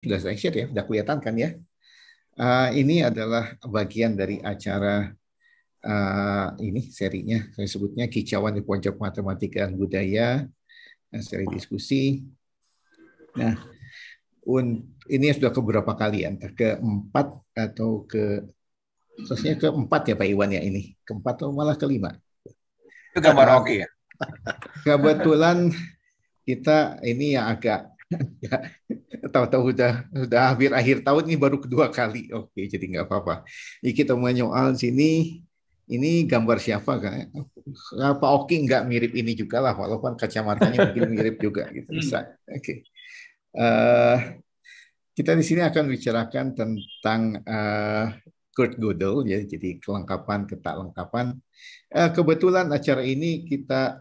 Sudah saya share ya, sudah kelihatan kan ya. Ini adalah bagian dari acara ini serinya, saya sebutnya Kicauan di Pojok Matematika dan Budaya, seri diskusi. Nah, ini sudah keberapa kali ya, entah keempat atau terusnya keempat ya Pak Iwan ya ini, keempat atau malah kelima. Itu gambar oke ya? Kebetulan kita ini yang agak ya, tahu-tahu sudah hampir akhir tahun ini baru kedua kali. Oke, jadi nggak apa-apa. Ini kita menyoal sini. Ini gambar siapa kan? Pak Oki nggak mirip ini juga lah, walaupun kacamatanya mungkin mirip juga gitu bisa. Oke. Kita di sini akan bicarakan tentang Kurt Gödel ya, jadi kelengkapan ketaklengkapan. Kebetulan acara ini kita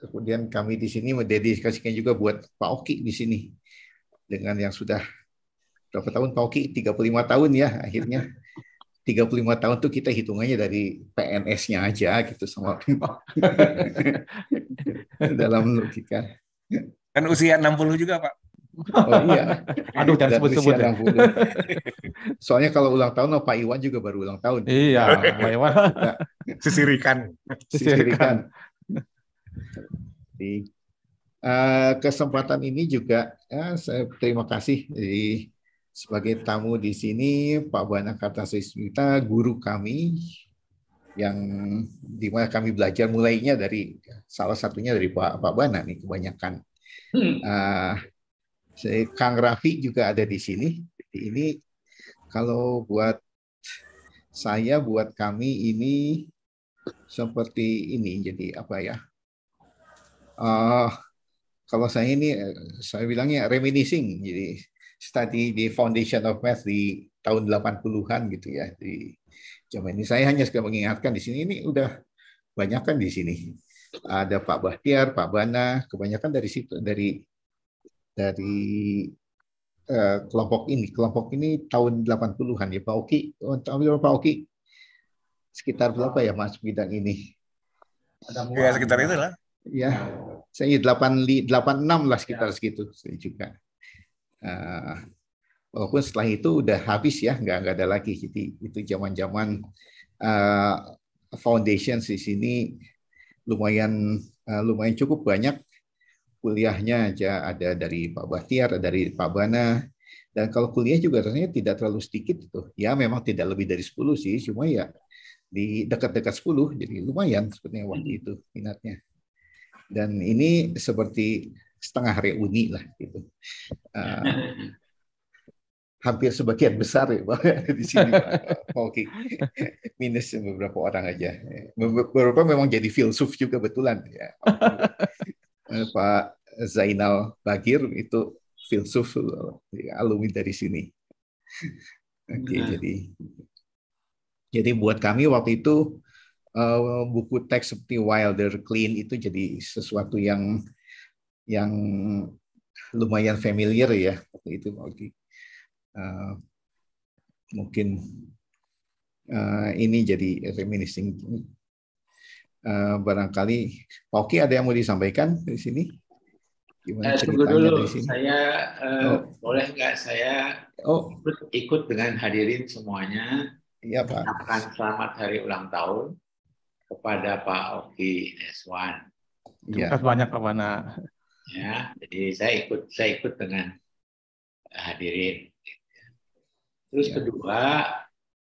kemudian kami di sini mendedikasikan juga buat Pak Oki di sini dengan yang sudah berapa tahun Pak Oki 35 tahun ya akhirnya 35 tahun tuh kita hitungannya dari PNS-nya aja gitu sama dalam logika. Kan usia 60 juga, Pak. Oh iya. Aduh, jangan sebut-sebut ya. Soalnya kalau ulang tahun Pak Iwan juga baru ulang tahun. Iya, Pak Iwan. Sisirikan. Di kesempatan ini juga saya terima kasih sebagai tamu di sini Pak Bana Kartasasmita, guru kami yang dimana kami belajar mulainya dari salah satunya dari Pak Bana nih kebanyakan. Kang Raffi juga ada di sini. Jadi ini kalau buat saya, buat kami ini seperti ini. Jadi apa ya? Kalau saya ini, saya bilangnya reminiscing. Jadi study di Foundation of Math di tahun 80-an gitu ya. Di zaman ini saya hanya sekedar mengingatkan di sini ini udah banyak kan di sini. Ada Pak Bahtiar, Pak Bana, kebanyakan dari situ dari kelompok ini tahun 80-an ya Pak Oki. Tahun Pak Oki sekitar berapa ya Mas bidang ini? Ya sekitar itu lah. Ya, saya 86 lah sekitar segitu saya juga. Walaupun setelah itu udah habis ya, nggak ada lagi. Jadi itu zaman-zaman foundation di sini lumayan cukup banyak kuliahnya aja, ada dari Pak Bahtiar, ada dari Pak Bana, dan kalau kuliah juga rasanya tidak terlalu sedikit itu. Ya memang tidak lebih dari 10 sih, cuma ya di dekat-dekat 10, jadi lumayan sebenarnya waktu itu minatnya. Dan ini seperti setengah reuni lah gitu. Hampir sebagian besar ya di sini Pak Oki. Minus beberapa orang aja. Beberapa memang jadi filsuf juga betulan ya. Pak Zainal Bagir itu filsuf alumni dari sini. Oke, jadi buat kami waktu itu buku teks seperti Wilder Clean itu jadi sesuatu yang lumayan familiar ya waktu itu. Mungkin ini jadi reminiscing. Barangkali Pak Oki ada yang mau disampaikan di sini? Gimana ceritanya dulu, dari sini? Saya boleh nggak saya ikut dengan hadirin semuanya? Iya Pak. Mengucapkan selamat hari ulang tahun kepada Pak Oki Neswan. Terima kasih banyak Pak Bana. Ya, jadi saya ikut dengan hadirin. Terus kedua,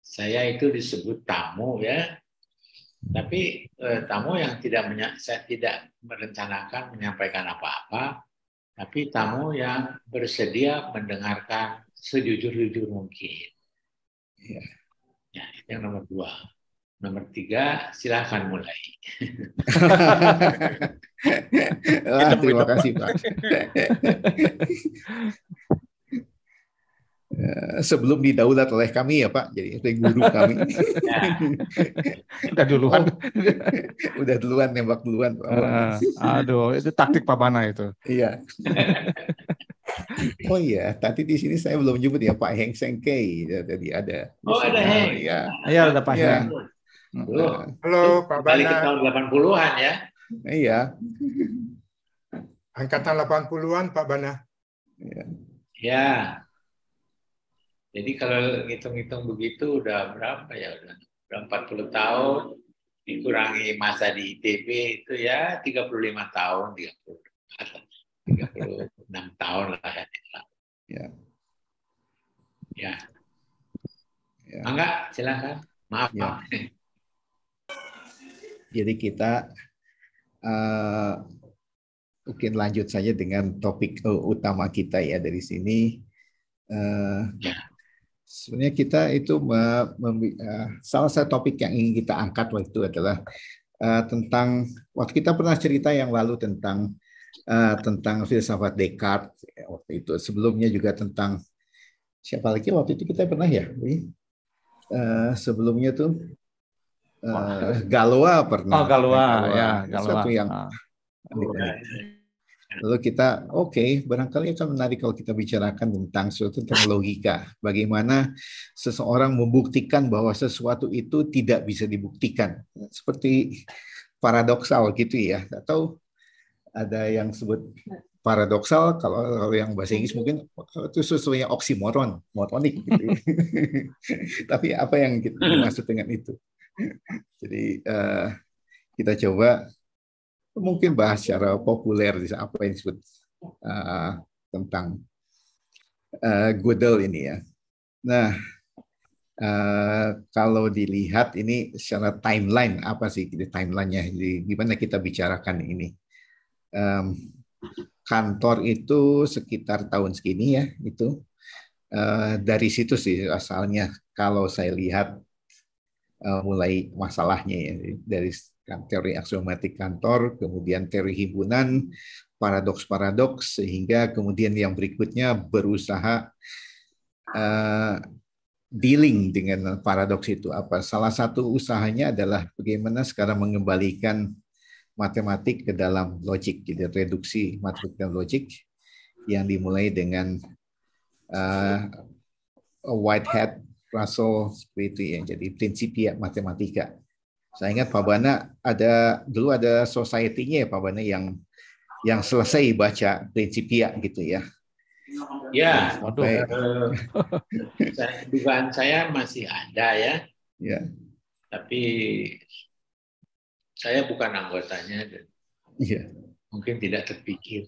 saya itu disebut tamu ya, tapi tamu yang saya tidak merencanakan menyampaikan apa-apa, tapi tamu yang bersedia mendengarkan sejujur-jujur mungkin. Ya, itu yang nomor 2. Nomor 3, silakan mulai. Terima kasih Pak. Sebelum didaulat oleh kami ya Pak, jadi guru kami. Udah duluan. Udah duluan nembak duluan. Aduh, itu taktik Pak Bana itu. Iya. Oh iya, tadi di sini saya belum nyebut ya Pak Heng Sengkei, jadi ada. Oh ada Heng. Iya, ada Pak Heng. Halo Pak Bana. Balik ke tahun 80-an ya. Iya. Angkatan 80-an Pak Bana. Ya, jadi kalau ngitung-ngitung begitu udah berapa ya? Udah 40 tahun, dikurangi masa di ITB itu ya 35 tahun, 36 tahun lah ya. Ya. Ya. Ya. Enggak, silakan. Maaf, Ya. maaf. Jadi kita mungkin lanjut saja dengan topik utama kita ya dari sini. Ya. Sebenarnya kita itu salah satu topik yang ingin kita angkat waktu itu adalah tentang waktu kita pernah cerita yang lalu tentang filsafat Descartes waktu itu. Sebelumnya juga tentang siapa lagi waktu itu kita pernah ya? Sebelumnya tuh Galois pernah. Oh, Galois, ya, Satu Galois. yang lalu kita barangkali akan menarik kalau kita bicarakan tentang logika. Bagaimana seseorang membuktikan bahwa sesuatu itu tidak bisa dibuktikan. Seperti paradoksal gitu ya. Atau ada yang sebut paradoksal, kalau yang bahasa Inggris mungkin itu sesuai oksimoron, moronik gitu. Tapi apa yang kita dimaksud dengan itu? Jadi kita coba mungkin bahas secara populer apa yang disebut tentang Gödel ini ya. Nah, kalau dilihat ini secara timeline, apa sih timelinenya? Jadi gimana kita bicarakan ini? Kantor itu sekitar tahun segini ya, itu dari situ sih asalnya. Kalau saya lihat mulai masalahnya ya, dari teori aksiomatik kantor, kemudian teori himpunan, paradoks-paradoks, sehingga kemudian yang berikutnya berusaha dealing dengan paradoks itu apa. Salah satu usahanya adalah bagaimana sekarang mengembalikan matematik ke dalam logik, jadi reduksi matematik dan logik yang dimulai dengan Whitehead, Russell, seperti itu ya. Jadi Principia Mathematica. Saya ingat Pak Bana dulu ada society-nya ya Pak Bana yang selesai baca Principia gitu ya. Ya, dugaan saya masih ada ya. Ya. Tapi saya bukan anggotanya dan mungkin tidak terpikir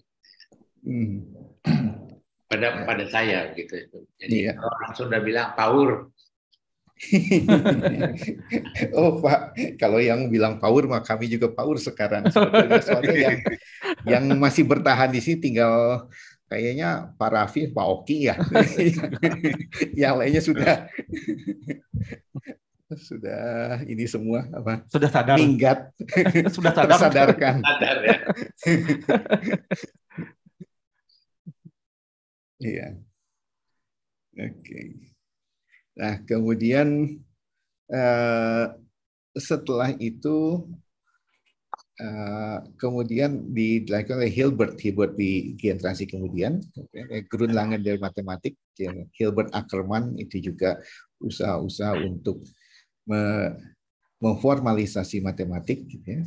pada saya gitu. Jadi orang Sunda bilang power. Oh Pak, kalau yang bilang power mah kami juga power sekarang. Sebetulnya sesuatu yang masih bertahan di sini tinggal kayaknya Pak Raffi, Pak Oki ya. Yang lainnya sudah ini semua apa? Sudah sadar. Minggat. Sudah sadar. Tersadarkan. Sadar ya. Iya. Oke. Nah, kemudian setelah itu kemudian dilakukan oleh Hilbert di generasi kemudian, Grundlagen der Mathematik, Hilbert Ackermann itu juga usaha-usaha untuk memformalisasi matematik gitu ya,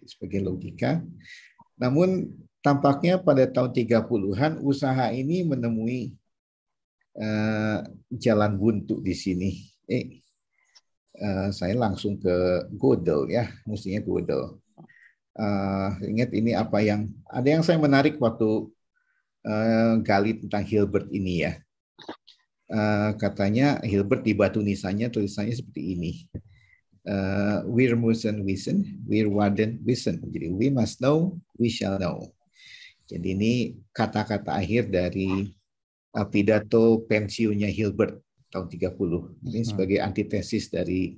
sebagai logika. Namun tampaknya pada tahun 30-an usaha ini menemui jalan buntu di sini. Saya langsung ke Gödel ya, mestinya Gödel. Ingat ini apa yang saya menarik waktu gali tentang Hilbert ini ya. Katanya Hilbert di batu nisannya tulisannya seperti ini. Wir müssen wissen, wir werden wissen. Jadi we must know, we shall know. Jadi ini kata-kata akhir dari pidato pensiunnya Hilbert tahun 30. Ini sebagai antitesis dari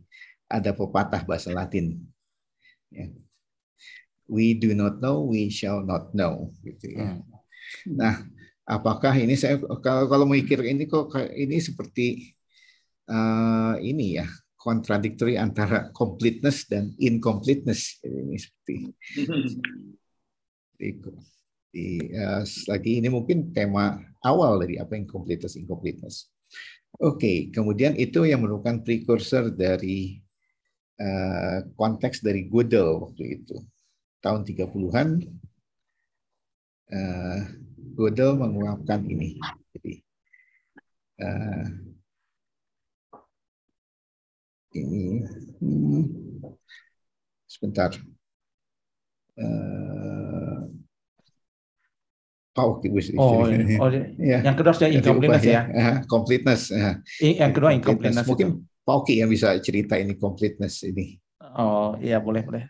ada pepatah bahasa Latin. Ya. We do not know, we shall not know. Gitu ya. Nah, apakah ini saya kalau mikir ini kok ini seperti ini ya, contradictory antara completeness dan incompleteness. Ini seperti lagi ini mungkin tema awal dari apa yang completeness. Oke, kemudian itu yang merupakan precursor dari konteks dari Gödel waktu itu. Tahun 30-an Gödel mengungkapkan ini. Jadi Eh, ini hmm, sebentar. Eh, oh, Oh, ya, yang kedua sudah diubah incompleteness ya. ya. Completeness. Yang kedua Completeness. incompleteness Mungkin itu. Pak Oki yang bisa cerita ini completeness ini. Oh, iya boleh boleh.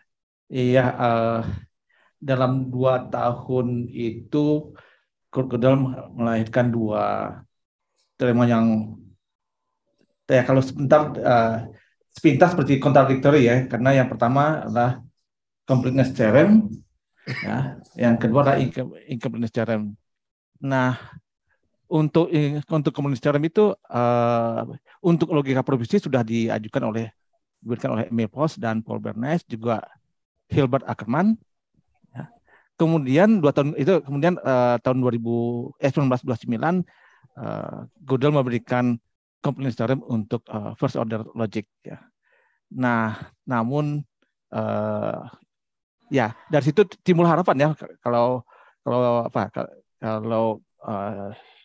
Iya, dalam 2 tahun itu Kurt Gödel melahirkan 2 tema yang kalau sepintas seperti kontradiktori ya, karena yang pertama adalah completeness theorem, ya, yang kedua adalah incompleteness theorem. Nah, untuk completeness theorem itu untuk logika probabilistik sudah diberikan oleh Emil Post dan Paul Bernays, juga Hilbert Ackermann. Ya. Kemudian 2 tahun itu, tahun 1929 Gödel memberikan completeness theorem untuk first order logic. Ya. Nah, namun ya dari situ timbul harapan ya, kalau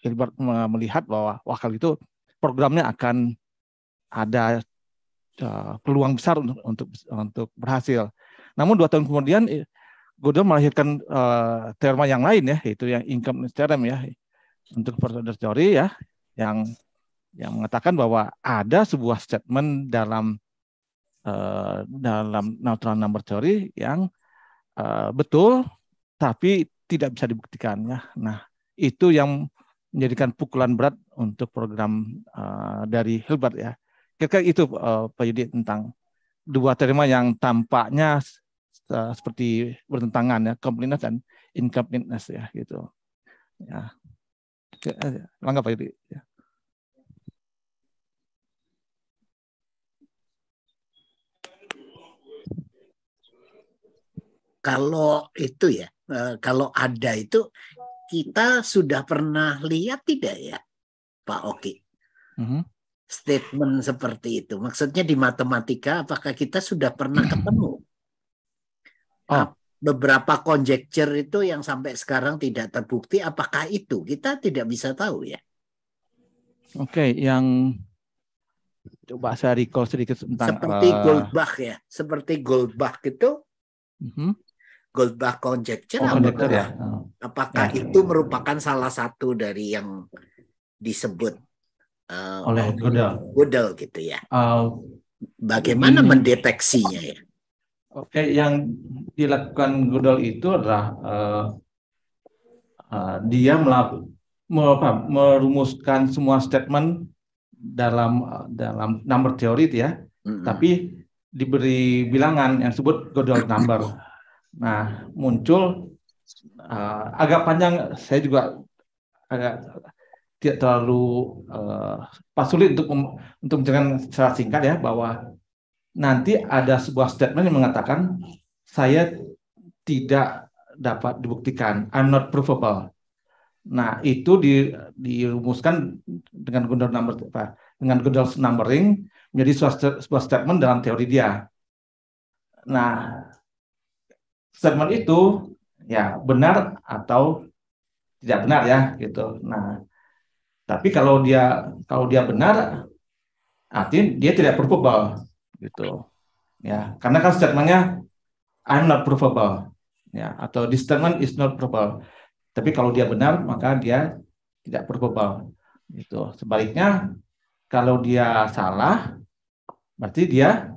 Hilbert melihat bahwa kali itu programnya akan ada peluang besar untuk berhasil. Namun 2 tahun kemudian Gödel melahirkan teorema yang lain ya, yaitu yang incompleteness theorem ya, untuk first order theory ya, yang mengatakan bahwa ada sebuah statement dalam natural number theory yang betul tapi tidak bisa dibuktikan ya. Nah, itu yang menjadikan pukulan berat untuk program dari Hilbert ya. Kira-kira itu Pak Yudi tentang 2 teorema yang tampaknya seperti bertentangan ya, completeness dan incompleteness ya gitu. Ya. Langkah Pak Yudi. Ya. Kalau itu ya, kalau ada itu kita sudah pernah lihat tidak ya, Pak Oki? Statement seperti itu. Maksudnya di matematika, apakah kita sudah pernah ketemu? Beberapa conjecture itu yang sampai sekarang tidak terbukti, apakah itu? Kita tidak bisa tahu ya. Oke, yang coba saya recall sedikit tentang seperti Goldbach ya. Seperti Goldbach itu, Goldbach conjecture, apakah itu merupakan salah satu dari yang disebut oleh Gödel gitu ya? Bagaimana mendeteksinya ya? Oke, yang dilakukan Gödel itu adalah dia merumuskan semua statement dalam number theory ya, tapi diberi bilangan yang disebut Gödel number. Nah, muncul agak panjang, saya juga agak tidak terlalu sulit untuk menjelaskan secara singkat ya, bahwa nanti ada sebuah statement yang mengatakan saya tidak dapat dibuktikan, I'm not provable. Nah, itu dirumuskan dengan Gödel numbering menjadi sebuah statement dalam teori dia. Nah, statement itu ya benar atau tidak benar ya gitu. Nah, tapi kalau dia benar, artinya dia tidak provable gitu. Ya, karena kan statementnya I'm not provable ya, atau this statement is not provable. Tapi kalau dia benar, maka dia tidak provable gitu. Sebaliknya kalau dia salah, berarti dia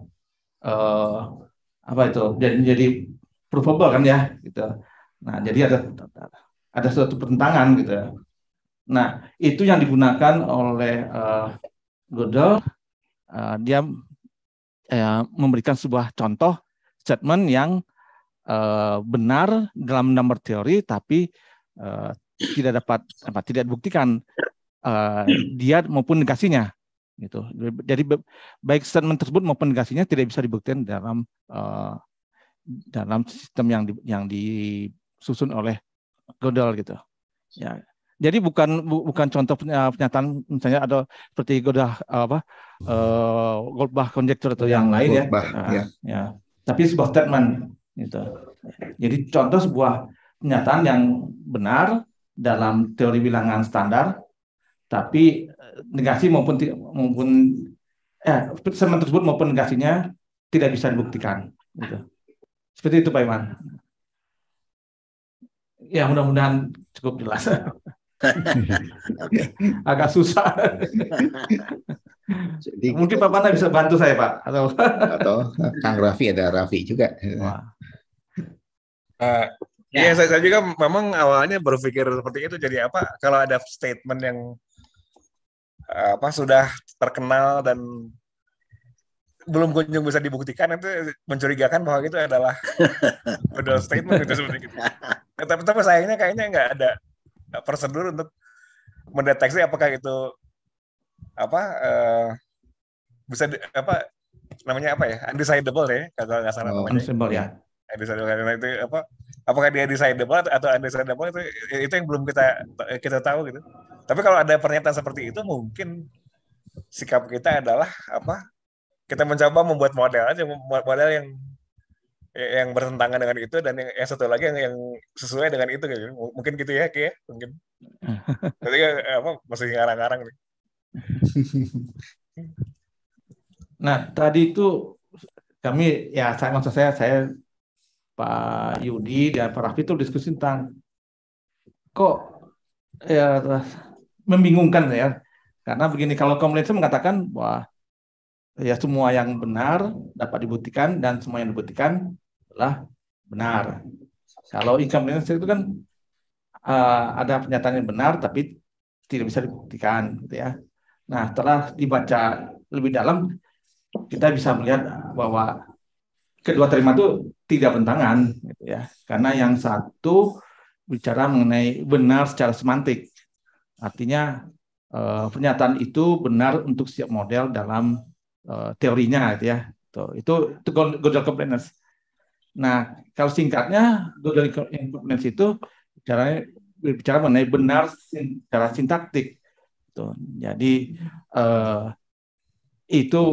jadi provable kan ya gitu. Nah, jadi ada suatu pertentangan gitu ya. Nah, itu yang digunakan oleh Gödel. Dia memberikan sebuah contoh statement yang benar dalam number theory, tapi tidak dibuktikan dia maupun negasinya gitu. Jadi baik statement tersebut maupun negasinya tidak bisa dibuktikan dalam sistem yang disusun oleh Gödel gitu. Ya. Jadi bukan contoh pernyataan misalnya ada seperti Goldbach conjecture atau yang lain ya. Tapi sebuah statement gitu. Jadi contoh sebuah pernyataan yang benar dalam teori bilangan standar, tapi negasi maupun statement tersebut maupun negasinya tidak bisa dibuktikan. Gitu. Seperti itu Pak Iman. Ya mudah-mudahan cukup jelas. Oke. Agak susah. Jadi, Mungkin Pak Pana bisa bantu saya Pak atau Kang Raffi, ada Raffi juga. Wah. Iya, saya juga memang awalnya berpikir seperti itu. Jadi apa? Kalau ada statement yang sudah terkenal dan belum kunjung bisa dibuktikan, itu mencurigakan bahwa itu adalah model statement gitu seperti itu. Tapi sayangnya kayaknya nggak ada prosedur untuk mendeteksi apakah itu bisa namanya undecidable ya, kalau nggak salah namanya. Undecidable ya. Undecidable itu apakah dia decidable atau undecidable, itu yang belum kita tahu gitu. Tapi kalau ada pernyataan seperti itu, mungkin sikap kita adalah kita mencoba membuat model yang bertentangan dengan itu, dan yang satu lagi yang sesuai dengan itu gitu. Mungkin gitu ya, Ki ya? Mungkin. Jadi masih ngarang-ngarang nih. Nah, tadi itu kami saya Pak Yudi dan Pak Raffi itu diskusi tentang kok ya membingungkan ya. Karena begini, kalau komunitas mengatakan bahwa ya semua yang benar dapat dibuktikan dan semua yang dibuktikan adalah benar. Kalau incompetence itu kan ada pernyataan yang benar tapi tidak bisa dibuktikan, gitu ya. Nah, setelah dibaca lebih dalam, kita bisa melihat bahwa kedua terima itu tidak bentangan, gitu ya. Karena yang satu bicara mengenai benar secara semantik, artinya pernyataan itu benar untuk setiap model dalam teorinya, gitu ya. Itu Gödel completeness. Nah, kalau singkatnya Gödel completeness itu bicara mengenai benar secara sintaktik. Jadi itu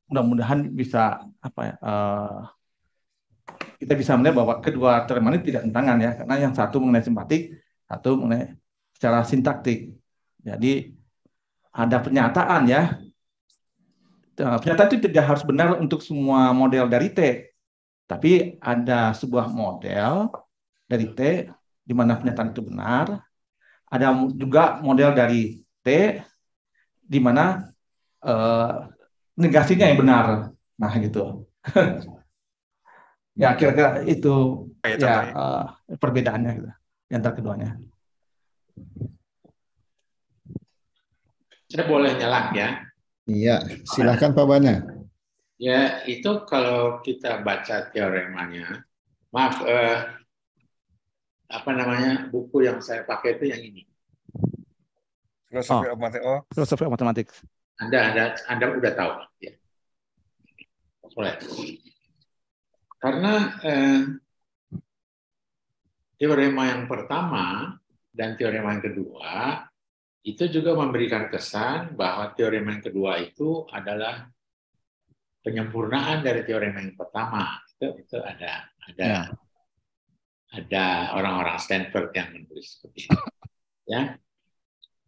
mudah-mudahan bisa kita bisa melihat bahwa kedua terima ini tidak tentangan ya, karena yang satu mengenai simpatik, satu mengenai secara sintaktik. Jadi ada pernyataan ya. Pernyataan itu tidak harus benar untuk semua model dari T, tapi ada sebuah model dari T di mana pernyataan itu benar. Ada juga model dari T di mana negasinya yang benar. Nah, gitu. Ya, kira-kira itu perbedaannya gitu, antara keduanya. Saya boleh nyelak ya? Iya, silakan Pak Bana. Ya, itu kalau kita baca teoremanya, maaf, buku yang saya pakai itu yang ini. Filosofi matematik. Anda udah tahu ya. Boleh. Karena teorema yang pertama dan teorema yang kedua itu juga memberikan kesan bahwa teorema yang kedua itu adalah penyempurnaan dari teorema yang pertama. Itu ada orang-orang Stanford yang menulis seperti itu. Ya.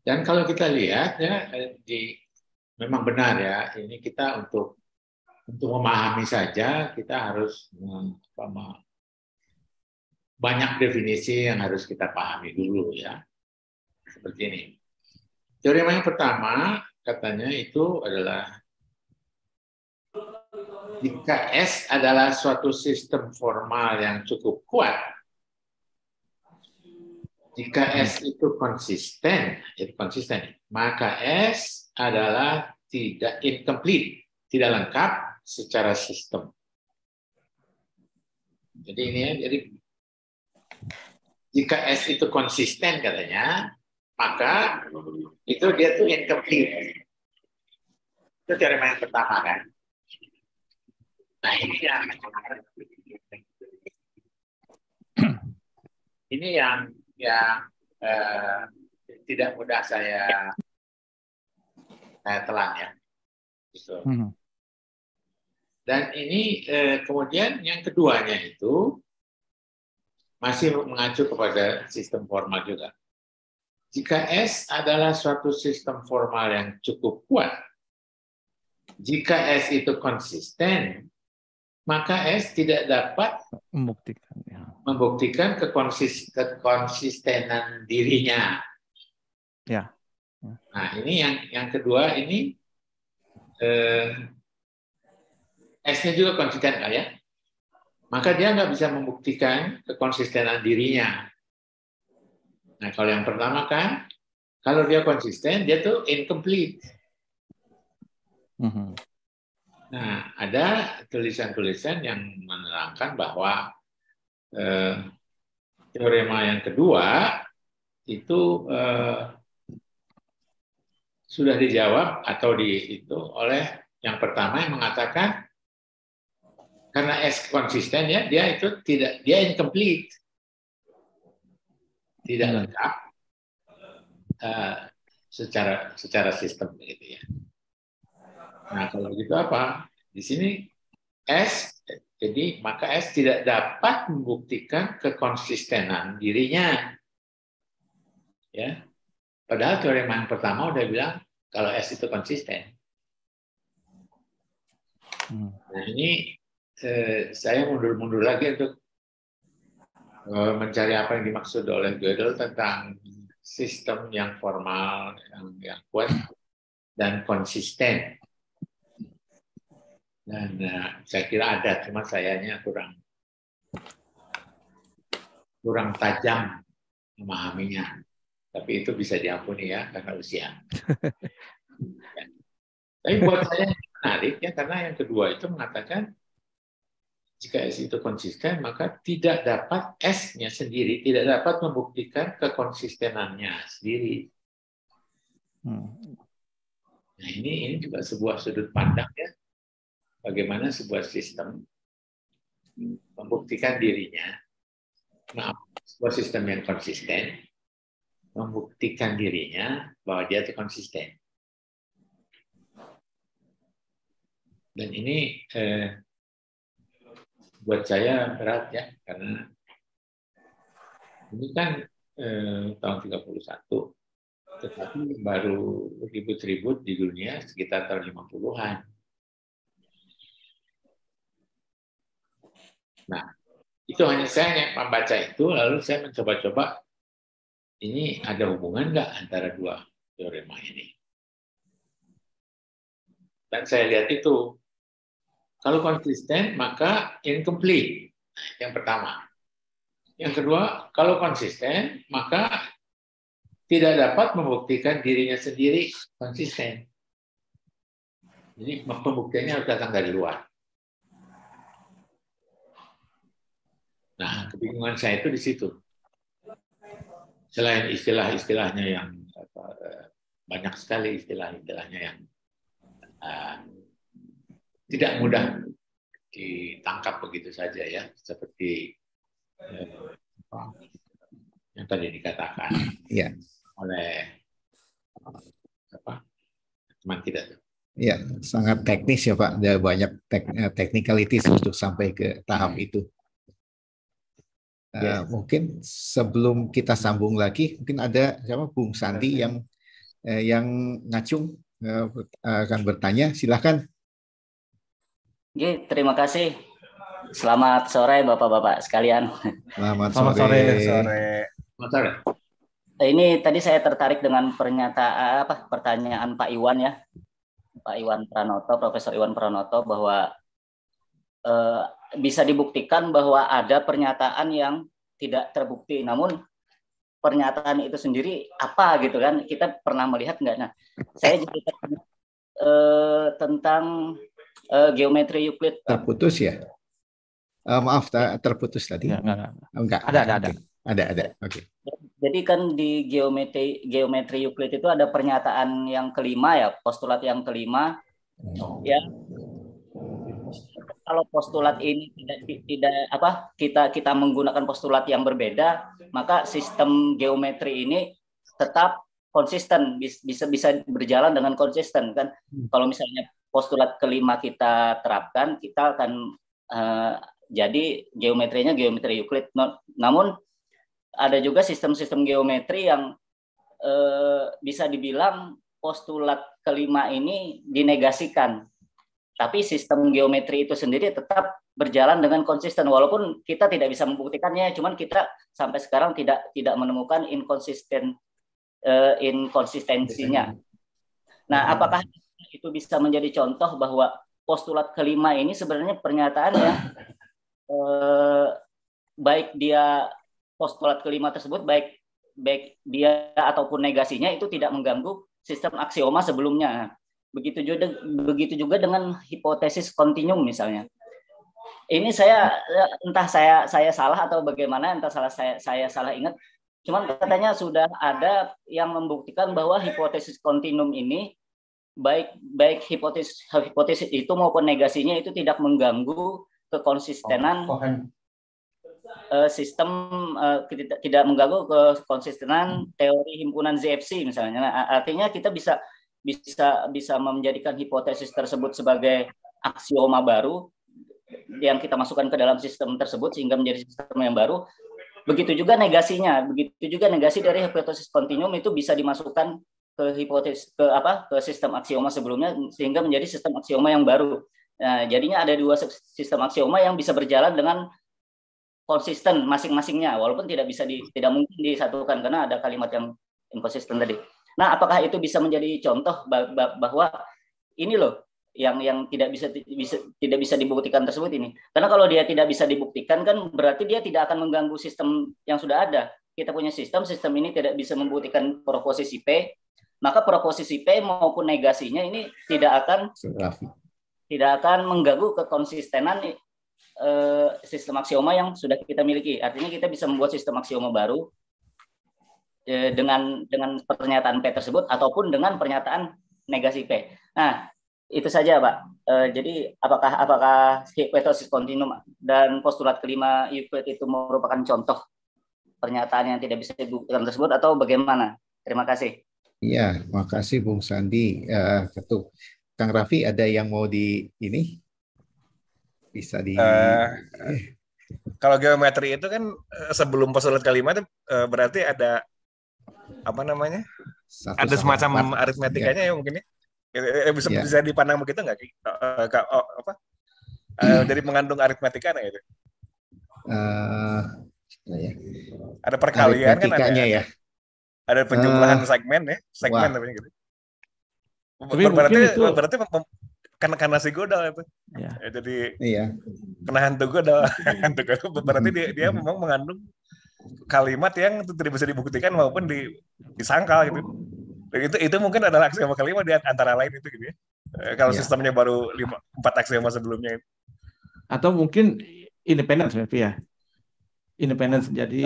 Dan kalau kita lihat ya, memang benar ya, ini kita untuk memahami saja kita harus banyak definisi yang harus kita pahami dulu ya. Seperti ini. Teorema yang pertama katanya itu adalah jika S adalah suatu sistem formal yang cukup kuat, jika S itu konsisten, maka S adalah tidak incomplete, tidak lengkap secara sistem. Jadi ini ya, jadi jika S itu konsisten katanya, maka itu dia tuh incomplete. Itu teorema yang pertama kan. Nah ini yang tidak mudah saya telan ya. Gitu. Dan ini kemudian yang keduanya itu masih mengacu kepada sistem formal juga. Jika S adalah suatu sistem formal yang cukup kuat, jika S itu konsisten, maka S tidak dapat Membuktikan. Ya. membuktikan kekonsistenan dirinya. Ya. Nah, ini yang kedua ini S-nya juga konsisten kan ya? Maka dia nggak bisa membuktikan kekonsistenan dirinya. Nah, kalau yang pertama kan, kalau dia konsisten, dia tuh incomplete. Nah, ada tulisan-tulisan yang menerangkan bahwa teorema yang kedua itu sudah dijawab atau itu oleh yang pertama yang mengatakan karena S konsisten ya, dia incomplete. Tidak lengkap secara sistem gitu ya. Nah kalau begitu apa? Di sini S, jadi maka S tidak dapat membuktikan kekonsistenan dirinya. Ya, padahal teorema yang pertama udah bilang kalau S itu konsisten. Nah ini saya mundur-mundur lagi untuk mencari apa yang dimaksud oleh Gödel tentang sistem yang formal, yang kuat dan konsisten. Dan saya kira ada, cuma sayanya kurang tajam memahaminya. Tapi itu bisa diampuni ya karena usia. Tapi buat saya menarik ya karena yang kedua itu mengatakan jika S itu konsisten, maka tidak dapat S-nya sendiri, tidak dapat membuktikan kekonsistenannya sendiri. Nah, ini juga sebuah sudut pandang ya, bagaimana sebuah sistem membuktikan dirinya, sebuah sistem yang konsisten, membuktikan dirinya bahwa dia itu konsisten. Dan ini buat saya berat ya, karena ini kan tahun 31, tetapi baru ribut-ribut di dunia sekitar tahun 50-an. Nah, itu hanya saya yang membaca itu, lalu saya mencoba-coba, ini ada hubungan nggak antara dua teorema ini? Dan saya lihat itu, kalau konsisten, maka incomplete. Yang pertama. Yang kedua, kalau konsisten, maka tidak dapat membuktikan dirinya sendiri konsisten. Jadi pembuktiannya harus datang dari luar. Nah, kebingungan saya itu di situ. Selain istilah-istilahnya yang banyak sekali istilah-istilahnya yang tidak mudah ditangkap begitu saja ya, seperti yang tadi dikatakan oleh teman kita. Ya, sangat teknis ya Pak. Ada banyak technicalities untuk sampai ke tahap itu. Mungkin sebelum kita sambung lagi, mungkin ada siapa Bung Sandi yang ngacung akan bertanya. Silahkan. Oke, terima kasih. Selamat sore Bapak-bapak sekalian. Selamat sore. Selamat sore. Ini tadi saya tertarik dengan pertanyaan Pak Iwan ya. Pak Iwan Pranoto, Profesor Iwan Pranoto, bahwa bisa dibuktikan bahwa ada pernyataan yang tidak terbukti. Namun pernyataan itu sendiri apa gitu kan? Kita pernah melihat enggak? Nah, saya juga tentang geometri Euclid. Terputus ya? Maaf, terputus tadi. Enggak. Ada. Oke. Jadi kan di geometri Euclid itu ada pernyataan yang kelima ya, postulat yang kelima ya. Kalau postulat ini kita menggunakan postulat yang berbeda, maka sistem geometri ini tetap konsisten, bisa berjalan dengan konsisten kan. Kalau misalnya postulat kelima kita terapkan, kita akan jadi geometrinya geometri Euclid. Namun ada juga sistem-sistem geometri yang bisa dibilang postulat kelima ini dinegasikan. Tapi sistem geometri itu sendiri tetap berjalan dengan konsisten, walaupun kita tidak bisa membuktikannya, cuman kita sampai sekarang tidak menemukan inkonsistensinya. Nah, apakah itu bisa menjadi contoh bahwa postulat kelima ini sebenarnya pernyataan yang baik dia postulat kelima tersebut baik dia ataupun negasinya itu tidak mengganggu sistem aksioma sebelumnya. Begitu juga dengan hipotesis kontinum misalnya. Ini entah saya salah atau bagaimana, entah saya salah ingat. Cuman katanya sudah ada yang membuktikan bahwa hipotesis kontinum ini baik hipotesis itu maupun negasinya itu tidak mengganggu kekonsistenan sistem, tidak mengganggu kekonsistenan teori himpunan ZFC misalnya. Nah, artinya kita bisa menjadikan hipotesis tersebut sebagai aksioma baru yang kita masukkan ke dalam sistem tersebut sehingga menjadi sistem yang baru. Begitu juga negasinya, negasi dari hipotesis kontinum itu bisa dimasukkan ke ke sistem aksioma sebelumnya sehingga menjadi sistem aksioma yang baru. Nah, jadinya ada dua sistem aksioma yang bisa berjalan dengan konsisten masing-masingnya, walaupun tidak mungkin disatukan karena ada kalimat yang inkonsisten tadi. Nah, apakah itu bisa menjadi contoh bahwa ini loh yang tidak bisa dibuktikan tersebut ini? Karena kalau dia tidak bisa dibuktikan kan berarti dia tidak akan mengganggu sistem yang sudah ada. Kita punya sistem ini tidak bisa membuktikan proposisi P, maka proposisi P maupun negasinya ini tidak akan mengganggu kekonsistenan sistem aksioma yang sudah kita miliki. Artinya kita bisa membuat sistem aksioma baru dengan pernyataan P tersebut ataupun dengan pernyataan negasi P. Nah, itu saja, Pak. Jadi apakah hipotesis kontinum dan postulat kelima Euclid itu merupakan contoh pernyataan yang tidak bisa dibuktikan tersebut atau bagaimana? Terima kasih. Iya, makasih Bung Sandi. Ketua Kang Raffi ada yang mau bisa kalau geometri itu kan sebelum postulat kelima itu berarti ada ada semacam aritmetikanya ya mungkin ya. Bisa dipandang begitu nggak? Jadi mengandung aritmetika gitu. Ada perkalian kan ada penjumlahan segmen namanya gitu. Berarti karena si Godal itu. Ya. Jadi kena hantu Godal. Berarti dia memang mengandung kalimat yang tidak bisa dibuktikan maupun disangkal gitu. Itu mungkin adalah aksioma kelima di antara lain itu gitu ya. Kalau sistemnya baru 4 aksioma sebelumnya itu. Atau mungkin independen ya. Independen. Jadi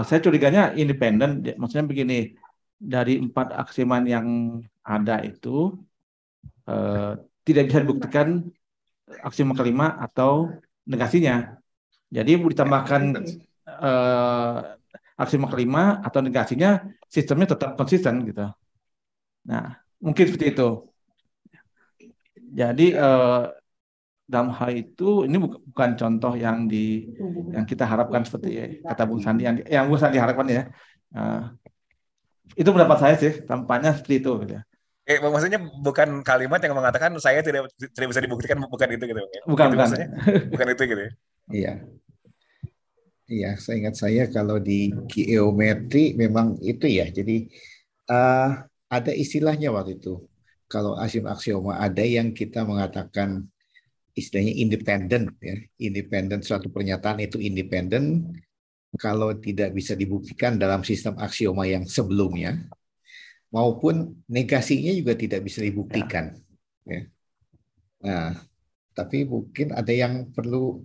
saya curiganya independen, maksudnya begini, dari 4 aksioma yang ada itu tidak bisa dibuktikan aksioma kelima atau negasinya. Jadi ditambahkan aksioma kelima atau negasinya, sistemnya tetap konsisten gitu. Nah, mungkin seperti itu. Jadi dalam hal itu ini bukan contoh yang kita harapkan seperti kata Bung Sandi yang Bung Sandi harapkan ya. Itu pendapat saya sih, tampaknya seperti itu gitu ya. Maksudnya bukan kalimat yang mengatakan saya tidak bisa dibuktikan, bukan itu gitu. Bukan. Maksudnya bukan itu gitu ya. Iya, saya ingat kalau di geometri memang itu ya. Jadi ada istilahnya waktu itu. Kalau aksioma ada yang kita mengatakan istilahnya independen ya. Independen, suatu pernyataan itu independen kalau tidak bisa dibuktikan dalam sistem aksioma yang sebelumnya, maupun negasinya juga tidak bisa dibuktikan. Ya. Nah, tapi mungkin ada yang perlu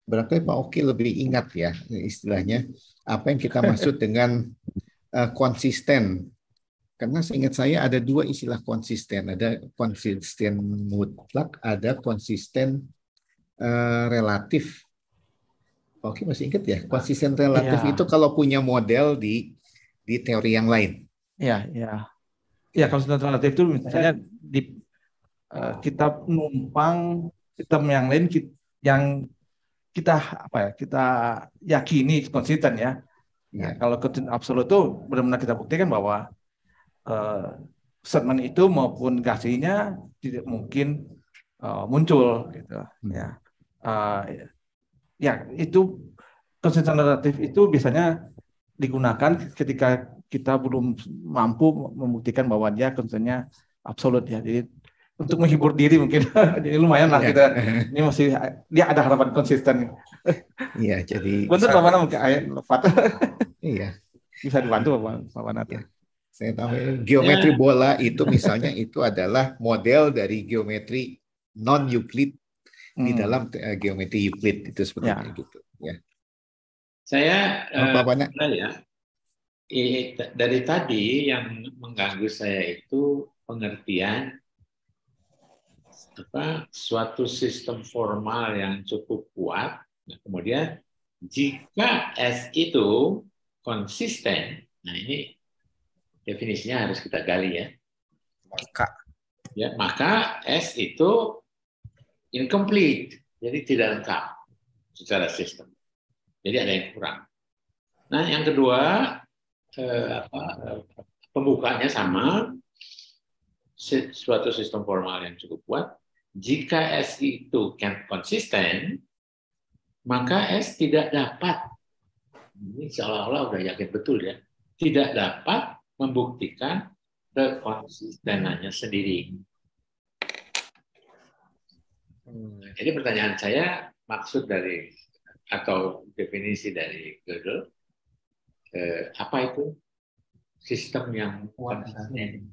barangkali Pak Oki lebih ingat ya istilahnya apa yang kita maksud dengan konsisten. Karena seingat saya ada 2 istilah konsisten, ada konsisten mutlak, ada konsisten relatif. Pak Oki masih ingat ya? Konsisten relatif itu kalau punya model di teori yang lain. Ya, konsisten relatif itu misalnya kita numpang sistem yang lain yang kita yakini konsisten ya. Nah, kalau konsisten absolut itu benar-benar kita buktikan bahwa statement itu maupun negasinya tidak mungkin muncul gitu ya. Ya itu konsisten relatif itu biasanya digunakan ketika kita belum mampu membuktikan bahwa dia konsistennya absolut ya. Jadi untuk menghibur diri mungkin jadi lumayan lah kita ini masih dia ada harapan konsisten. Iya, jadi Untuk mana mungkin Pak iya bisa dibantu Pak Wanata. Ya. Saya tahu geometri bola itu misalnya itu adalah model dari geometri non Euclid di dalam geometri Euclid itu seperti gitu ya. Saya ya. Dari tadi yang mengganggu saya itu pengertian suatu sistem formal yang cukup kuat. Nah, kemudian jika S itu konsisten, nah ini definisinya harus kita gali ya. Maka S itu incomplete, jadi tidak lengkap secara sistem. Jadi ada yang kurang. Nah, yang kedua, pembukaannya sama, suatu sistem formal yang cukup kuat. Jika S itu konsisten, maka S tidak dapat, ini seolah-olah udah yakin betul ya, tidak dapat membuktikan kekonsistenannya sendiri. Jadi pertanyaan saya, maksud dari atau definisi dari Gödel, apa itu sistem yang konsisten?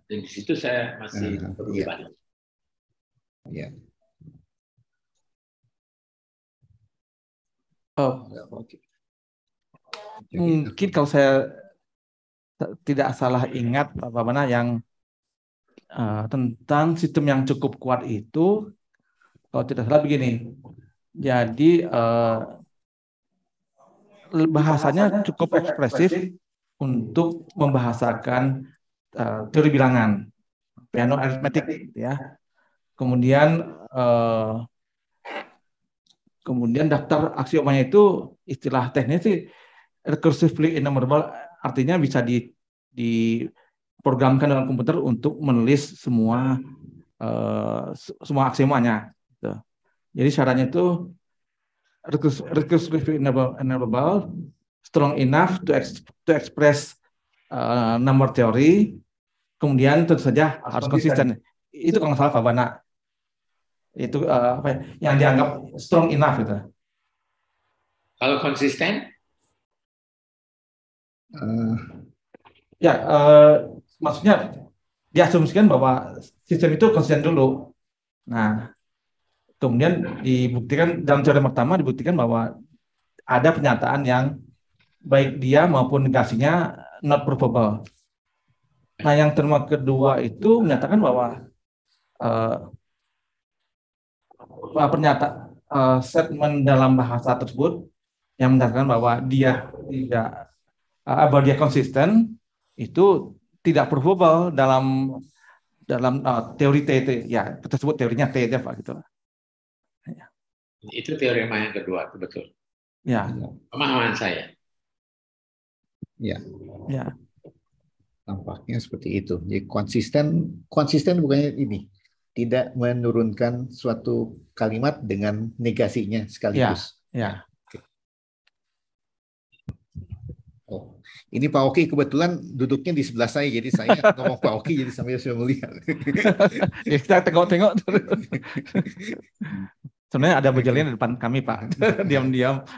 Dan di situ saya masih berdebat. Ya. Mungkin kalau saya tidak salah ingat Pak Mana yang tentang sistem yang cukup kuat itu, kalau tidak salah begini. Jadi bahasanya cukup ekspresif untuk membahasakan teori bilangan, piano arithmetic, ya. Kemudian daftar aksiomanya itu istilah teknis sih recursively enumerable, artinya bisa diprogramkan dalam komputer untuk menulis semua aksiomanya. Gitu. Jadi syaratnya itu recursively enumerable, strong enough to express number theory, kemudian tentu saja harus konsisten. Itu kalau nggak salah Pak Bana. Itu yang dianggap strong enough gitu. Kalau konsisten? Maksudnya diasumsikan bahwa sistem itu konsisten dulu. Nah, kemudian dibuktikan dalam teori pertama dibuktikan bahwa ada pernyataan yang baik dia maupun negasinya not provable. Nah, yang terma kedua itu menyatakan bahwa statement dalam bahasa tersebut yang menyatakan bahwa dia konsisten itu tidak provable dalam teori T itu ya, kita sebut teorinya T aja Pak gitu. Ya. Itu teorema yang kedua, itu betul. Ya. Pemahaman saya. Ya. Ya. Tampaknya seperti itu. Jadi konsisten bukannya ini tidak menurunkan suatu kalimat dengan negasinya sekaligus. Ya. Oke. Oh, ini Pak Oki kebetulan duduknya di sebelah saya, jadi saya ngomong Pak Oki jadi sambil saya melihat. Ya, kita tengok-tengok. Sebenarnya ada berjalan di depan kami Pak, diam-diam.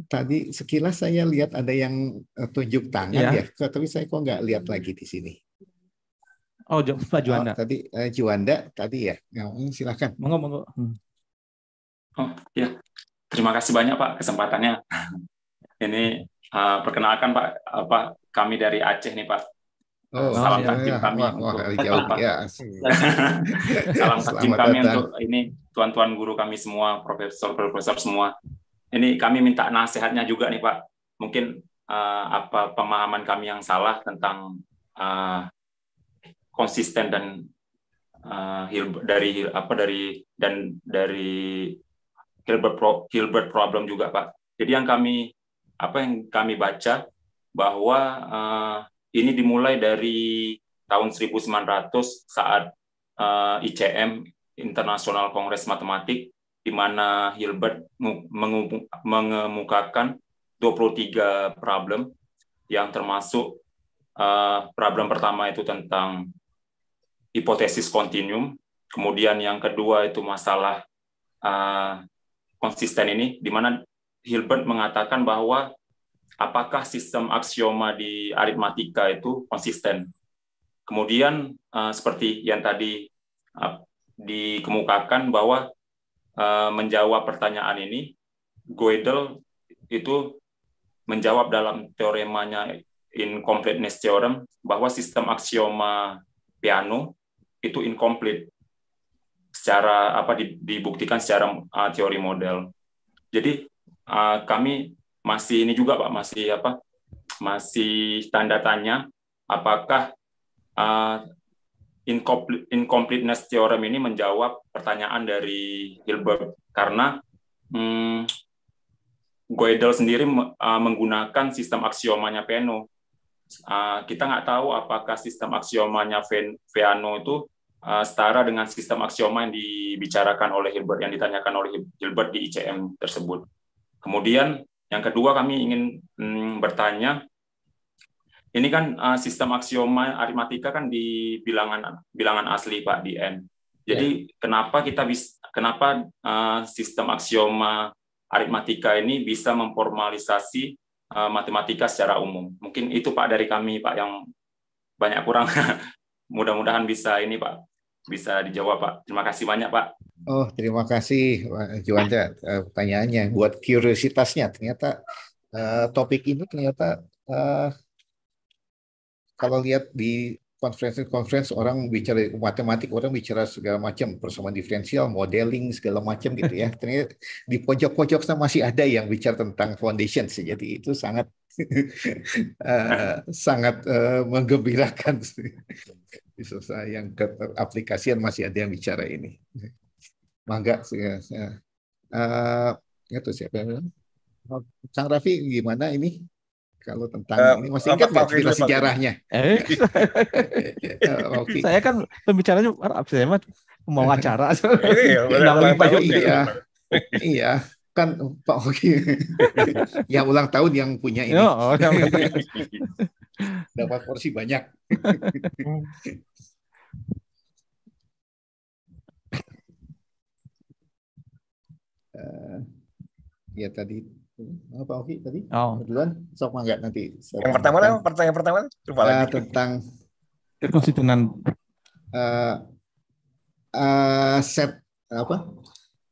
Tadi sekilas saya lihat ada yang tunjuk tangan ya, tapi saya kok nggak lihat lagi di sini. Oh, Pak Juanda. Tadi Juanda tadi ya. Silakan. Monggo. Oh ya, terima kasih banyak Pak kesempatannya. Ini perkenalkan Pak, kami dari Aceh nih Pak. Salam takdim kami untuk salam takdim kami untuk ini tuan-tuan guru kami semua, profesor semua. Ini kami minta nasihatnya juga nih Pak. Mungkin apa pemahaman kami yang salah tentang konsisten dan dari Hilbert problem juga, Pak. Jadi yang kami baca bahwa ini dimulai dari tahun 1900 saat ICM, International Congress Matematik, di mana Hilbert mengemukakan 23 problem yang termasuk problem pertama itu tentang hipotesis kontinum, kemudian yang kedua itu masalah konsisten ini, di mana Hilbert mengatakan bahwa apakah sistem aksioma di aritmatika itu konsisten. Kemudian seperti yang tadi dikemukakan bahwa menjawab pertanyaan ini, Gödel itu menjawab dalam teoremanya incompleteness theorem bahwa sistem aksioma Peano itu incomplete secara dibuktikan secara teori model. Jadi kami masih ini juga, Pak, masih tanda tanya apakah incompleteness theorem ini menjawab pertanyaan dari Hilbert, karena Gödel sendiri menggunakan sistem aksiomanya Peano. Kita nggak tahu apakah sistem aksiomanya Peano itu setara dengan sistem aksioma yang dibicarakan oleh Hilbert, yang ditanyakan oleh Hilbert di ICM tersebut. Kemudian yang kedua kami ingin bertanya, ini kan sistem aksioma aritmatika kan di bilangan asli, Pak, di N. Jadi kenapa sistem aksioma aritmatika ini bisa memformalisasi matematika secara umum? Mungkin itu, Pak, dari kami, Pak, yang banyak kurang. Mudah-mudahan bisa ini, Pak, bisa dijawab, Pak. Terima kasih banyak, Pak. Oh, terima kasih, Pak Juanda, pertanyaannya. Buat kuriositasnya, ternyata topik ini ternyata kalau lihat di konferensi orang bicara matematik, orang bicara segala macam, persamaan diferensial, modeling, segala macam gitu ya. Ternyata di pojok-pojok masih ada yang bicara tentang foundations. Jadi itu sangat sangat menggembirakan. Yang aplikasian masih ada yang bicara ini. Mangga. Itu siapa yang bilang? Kang Raffi, gimana ini? Kalau tentang ini masih ingat nggak cerita sejarahnya? Saya kan pembicaranya saya mah mau acara. Iya, kan Pak Oki yang ulang tahun yang punya ini. Dapat porsi banyak. Ya tadi. Pak Oki tadi? Duluan, sok mangga nanti. Yang pertama, pertanyaan pertama tentang kekonstitusionan set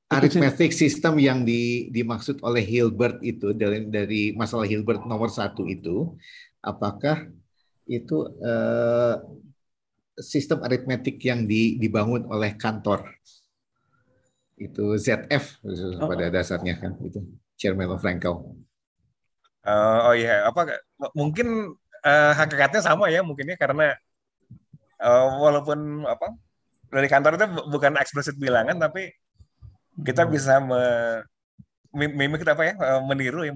arithmetic system yang dimaksud oleh Hilbert itu dari masalah Hilbert nomor 1 itu, apakah itu sistem aritmetik yang dibangun oleh Cantor? Itu ZF pada dasarnya kan itu. Zermelo-Fraenkel. Mungkin hakikatnya sama ya, mungkinnya karena walaupun dari Kantor itu bukan eksplisit bilangan, tapi kita bisa mimik meniru.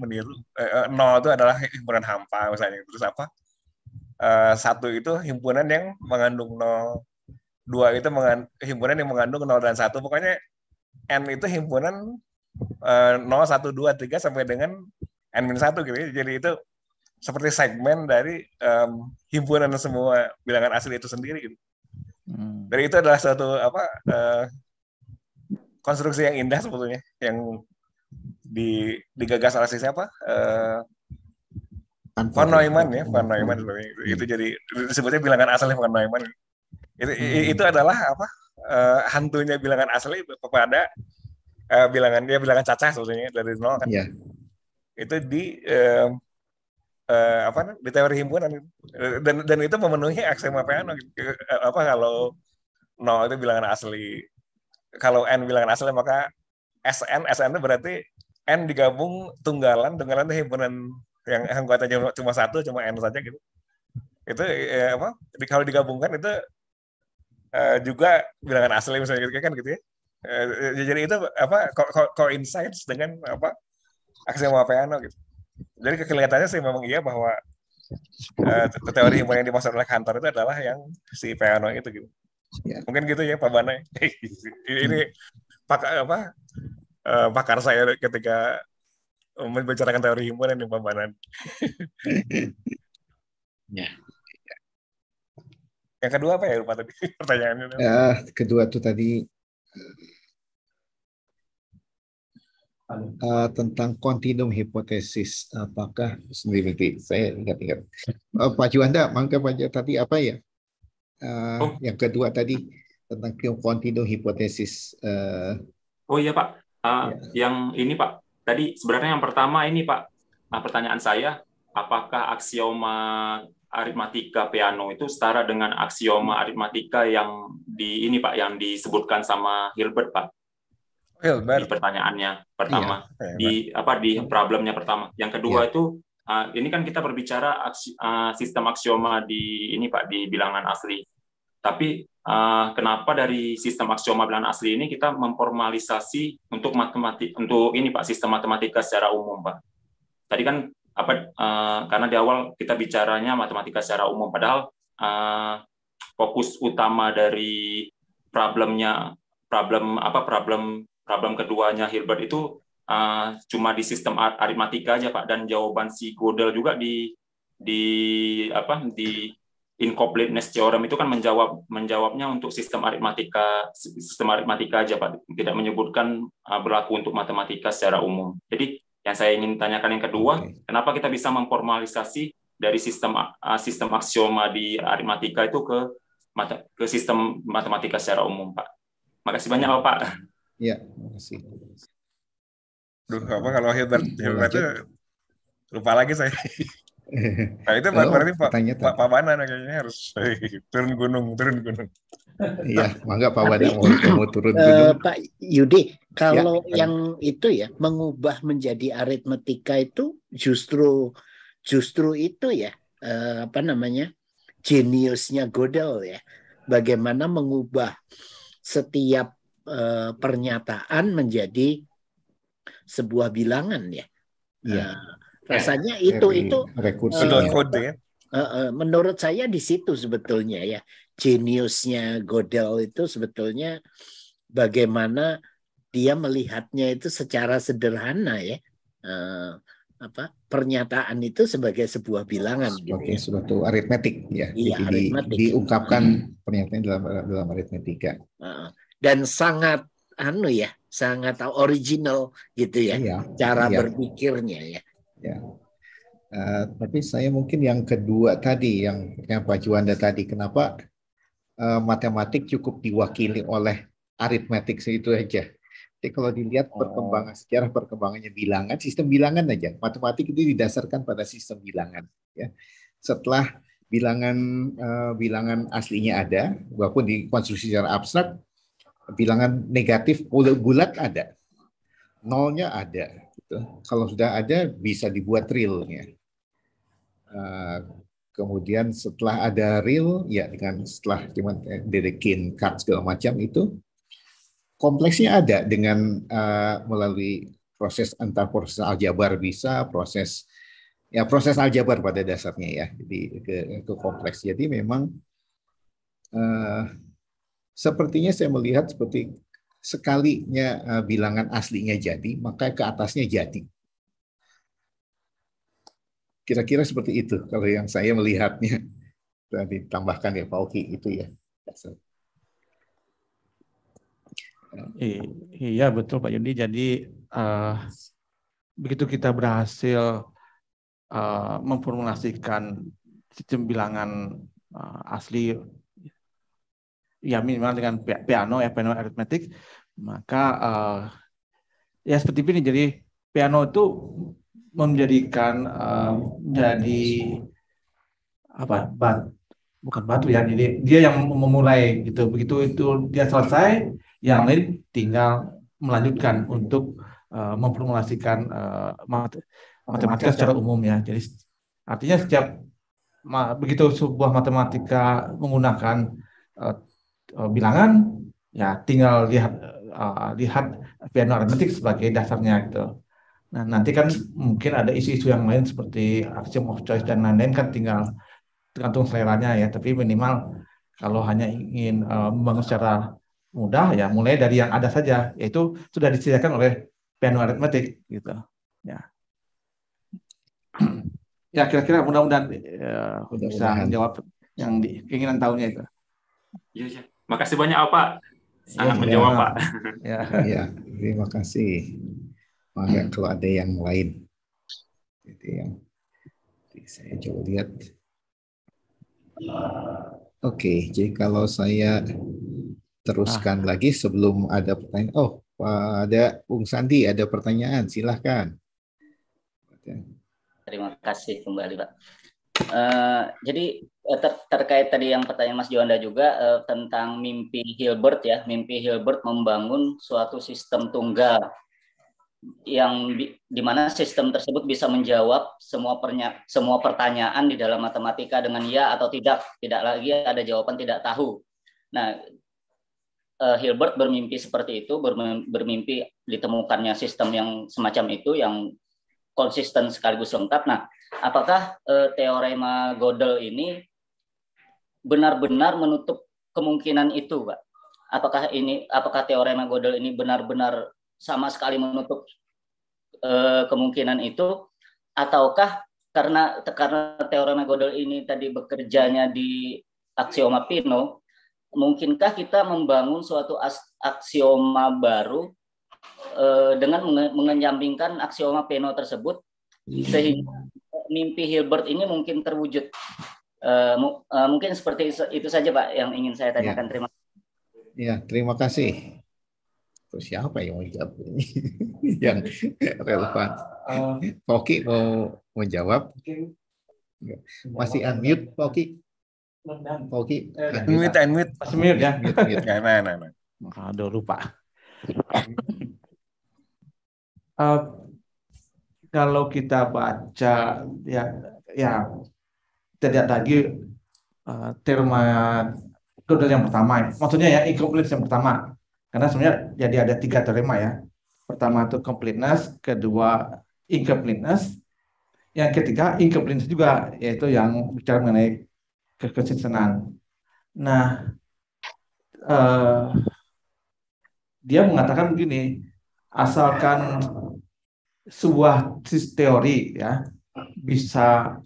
Nol itu adalah himpunan hampa misalnya, terus 1 itu himpunan yang mengandung 0, 2 itu himpunan yang mengandung 0 dan 1, pokoknya N itu himpunan 0, 1, 2, 3 sampai dengan N-1 gitu ya. Jadi itu seperti segmen dari himpunan semua bilangan asli itu sendiri gitu. Jadi itu adalah suatu konstruksi yang indah sebetulnya, yang digagas oleh siapa? Von Neumann ya, Von Neumann itu jadi disebutnya bilangan asli Von Neumann. Itu adalah hantunya bilangan asli kepada bilangan cacah sebetulnya dari 0 kan. Yeah. Itu di teori himpunan dan itu memenuhi aksioma Peano. Kalau 0 itu bilangan asli, kalau N bilangan asli, maka SN itu berarti N digabung tunggalan itu himpunan yang anggotanya cuma 1, cuma N saja gitu. Itu kalau digabungkan itu juga bilangan asli misalnya gitu kan gitu ya. Jadi itu apa coincides dengan apa aksioma Peano gitu. Jadi kelihatannya sih memang iya bahwa teori himpunan yang dimaksud oleh Cantor itu adalah yang si Peano itu gitu. Ya. Mungkin gitu ya Pak Bana. Ini pakar saya ketika membicarakan teori himpunan nih Pak Bana. Ya. Yang kedua apa ya lupa tadi pertanyaannya? Kedua tuh tadi tentang kontinum hipotesis, apakah sendiri saya ingat-ingat. Pak Juanda, mangga Pak tadi apa ya? Yang kedua tadi tentang kontinum hipotesis. Oh iya Pak, yang ini Pak. Tadi sebenarnya yang pertama ini Pak, pertanyaan saya, apakah aksioma aritmatika Peano itu setara dengan aksioma aritmatika yang di ini Pak, yang disebutkan sama Hilbert Pak? Di pertanyaannya pertama, di problemnya pertama. Yang kedua itu ini kan kita berbicara sistem aksioma di ini Pak, di bilangan asli. Tapi kenapa dari sistem aksioma bilangan asli ini kita memformalisasi untuk ini Pak, sistem matematika secara umum Pak. Tadi kan karena di awal kita bicaranya matematika secara umum, padahal fokus utama dari problem keduanya Hilbert itu cuma di sistem aritmatika aja Pak, dan jawaban si Gödel juga di incompleteness theorem itu kan menjawabnya untuk sistem aritmatika aja Pak, tidak menyebutkan berlaku untuk matematika secara umum. Jadi yang saya ingin tanyakan yang kedua, kenapa kita bisa memformalisasi dari sistem aksioma di aritmatika itu ke sistem matematika secara umum Pak? Makasih banyak Pak. Ya, makasih. Apa kalau Hilbert itu lupa lagi saya. Nah itu berarti Pak Bana kayaknya harus turun gunung. Iya, mangga Pak Bana mau turun gunung. Pak Yudi, kalau yang itu ya mengubah menjadi aritmatika itu justru itu ya jeniusnya Gödel ya. Bagaimana mengubah setiap pernyataan menjadi sebuah bilangan ya. Rasanya itu menurut saya di situ sebetulnya ya jeniusnya Gödel itu sebetulnya bagaimana dia melihatnya itu secara sederhana ya, pernyataan itu sebagai sebuah bilangan sebagai suatu aritmetik ya. Iya, jadi diungkapkan pernyataan dalam aritmetika. Dan sangat sangat original gitu ya, cara berpikirnya ya. Tapi saya mungkin yang kedua tadi, yang Pak Juanda tadi, kenapa matematik cukup diwakili oleh aritmetik itu aja. Jadi kalau dilihat sejarah perkembangannya bilangan, sistem bilangan aja, matematik itu didasarkan pada sistem bilangan. Ya. Setelah bilangan aslinya ada, walaupun dikonstruksi secara abstrak, bilangan negatif bulat ada, nolnya ada. Gitu. Kalau sudah ada bisa dibuat realnya. Kemudian setelah ada real, ya setelah Dedekind, Kac segala macam itu kompleksnya ada dengan melalui proses aljabar bisa proses aljabar pada dasarnya ya. Jadi ke kompleks. Jadi memang sepertinya saya melihat seperti sekalinya bilangan aslinya jadi, maka ke atasnya jadi. Kira-kira seperti itu kalau yang saya melihatnya. Ditambahkan ya Pak Oki itu ya. Iya betul Pak Yudi. Jadi begitu kita berhasil memformulasikan sistem bilangan asli ya minimal dengan Peano arithmetic, maka ya seperti ini. Jadi Peano itu menjadikan menjadi bukan batu ya. Jadi dia yang memulai gitu. Begitu itu dia selesai, yang lain tinggal melanjutkan untuk memformulasikan matematika secara umum ya. Jadi artinya begitu sebuah matematika menggunakan bilangan, ya tinggal lihat lihat piano aritmetik sebagai dasarnya gitu. Nah, nanti kan mungkin ada isu-isu yang lain seperti axiom of choice dan lain-lain kan tinggal tergantung seleranya ya. Tapi minimal kalau hanya ingin membangun secara mudah ya mulai dari yang ada saja, yaitu sudah disediakan oleh piano aritmetik gitu. Ya. Ya kira-kira mudah-mudahan bisa menjawab yang keinginan tahunya itu. Iya. Makasih banyak Pak. Sangat menjawab Pak. Ya, terima kasih. Maka kalau ada yang lain, itu yang saya coba lihat. Oke, jadi kalau saya teruskan lagi sebelum ada pertanyaan. Oh, ada Bung Sandi ada pertanyaan, silahkan. Terima kasih kembali Pak. Jadi terkait tadi yang pertanyaan Mas Juanda juga tentang mimpi Hilbert ya, mimpi Hilbert membangun suatu sistem tunggal yang di mana sistem tersebut bisa menjawab semua pertanyaan di dalam matematika dengan ya atau tidak lagi ada jawaban tidak tahu. Nah, Hilbert bermimpi seperti itu, bermimpi ditemukannya sistem yang semacam itu yang konsisten sekaligus lengkap. Nah, apakah teorema Gödel ini benar-benar menutup kemungkinan itu, Pak? Apakah teorema Gödel ini benar-benar sama sekali menutup kemungkinan itu, ataukah karena teorema Gödel ini tadi bekerjanya di aksioma Peano, mungkinkah kita membangun suatu aksioma baru dengan mengenyampingkan aksioma Peano tersebut sehingga mimpi Hilbert ini mungkin terwujud. Mungkin seperti itu saja Pak yang ingin saya tanyakan. Terima kasih. Ya, terima kasih. Terus siapa yang mau jawab ini? Yang relevan? Poki mau menjawab? Masih unmute, Poki? Poki, unmute. Masih mute ya? Mute. Nah. Aduh, lupa. Kalau kita baca ya tidak lagi teorema Gödel yang pertama, maksudnya ya incompleteness yang pertama, karena sebenarnya jadi ada 3 teorema ya. Pertama itu completeness, kedua incompleteness, yang ketiga incompleteness juga, yaitu yang bicara mengenai kekonsistenan. Nah, dia mengatakan begini, asalkan sebuah teori ya bisa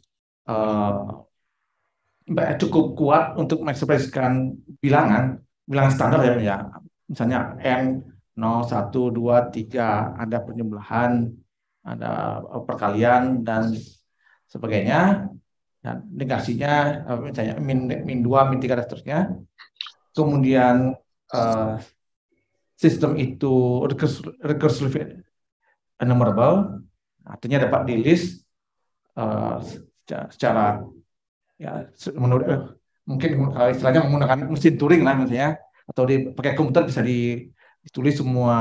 cukup kuat untuk mengekspresikan bilangan standar ya, misalnya n 0, 1, 2, 3, ada penjumlahan, ada perkalian dan sebagainya, dan negasinya misalnya min 2, min 3 dan seterusnya. Kemudian sistem itu recursively enumerable, artinya dapat di list secara ya menurut mungkin istilahnya menggunakan mesin Turing lah misalnya, atau pakai komputer bisa ditulis semua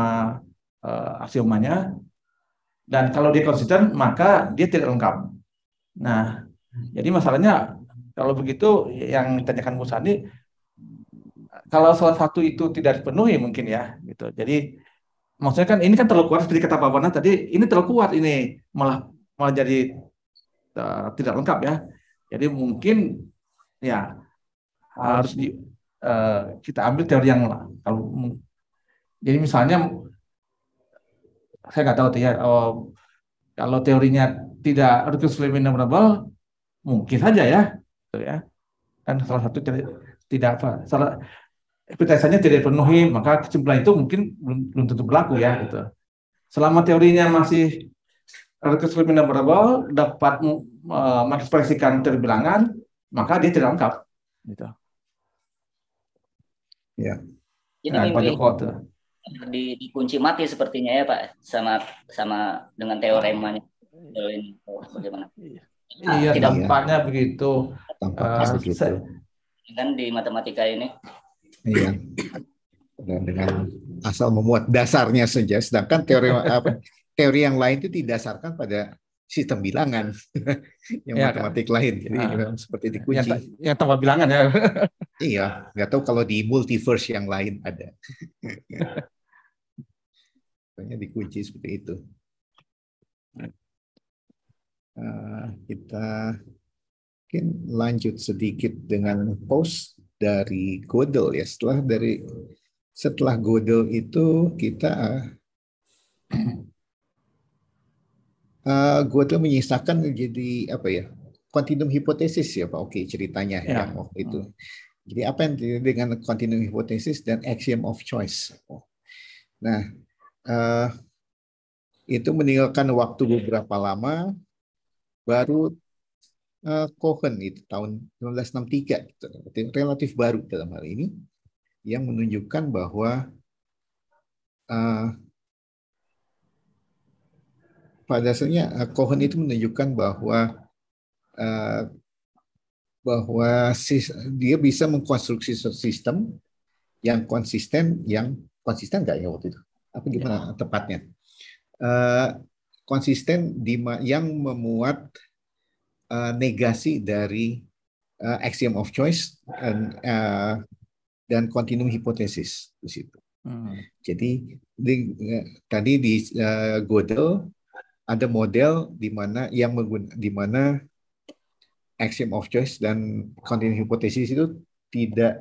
aksiomanya, dan kalau dia konsisten maka dia tidak lengkap. Nah, jadi masalahnya kalau begitu yang ditanyakan Bu Sandi, kalau salah satu itu tidak dipenuhi mungkin ya gitu. Jadi maksudnya kan ini kan terlalu kuat seperti kata Pak Bona tadi, ini terlalu kuat, ini malah jadi tidak lengkap ya. Jadi mungkin ya harus kita ambil teori yang jadi misalnya saya nggak tahu ya, kalau teorinya tidak recursively enumerable mungkin saja ya, gitu ya. Kan salah satu tidak hipotesanya tidak dipenuhi, maka kesimpulan itu mungkin belum tentu berlaku ya gitu. Selama teorinya masih recursively enumerable, dapat mengekspresikan teori bilangan, maka dia tidak lengkap gitu. Ya. Jadi dikunci mati sepertinya ya Pak, sama dengan teoremanya ini bagaimana? Iya, tampaknya begitu. Kan di matematika ini. Iya. Dan dengan asal memuat dasarnya saja, sedangkan teori yang lain itu didasarkan pada sistem bilangan yang ya, matematik kan? Lain. Jadi memang seperti dikunci. Yang tambah bilangan ya. Iya, nggak tahu kalau di multiverse yang lain ada. Hanya dikunci seperti itu. Kita mungkin lanjut sedikit dengan post dari Gödel ya. Setelah Gödel itu kita Gödel menyisakan jadi apa ya? Continuum hipotesis ya Pak. Oke, ceritanya Ya. yang waktu itu. Jadi apa yang dengan continuum hipotesis dan axiom of choice. Nah, itu meninggalkan waktu beberapa lama, baru Cohen itu tahun 1963, gitu. Relatif baru dalam hal ini, yang menunjukkan bahwa pada dasarnya Cohen itu menunjukkan bahwa dia bisa mengkonstruksi sistem yang konsisten nggak ya waktu itu? Apa gimana tepatnya? Konsisten yang memuat negasi dari axiom of choice dan continuum hipotesis di situ. Jadi tadi di Gödel ada model di mana axiom of choice dan continuum hipotesis itu tidak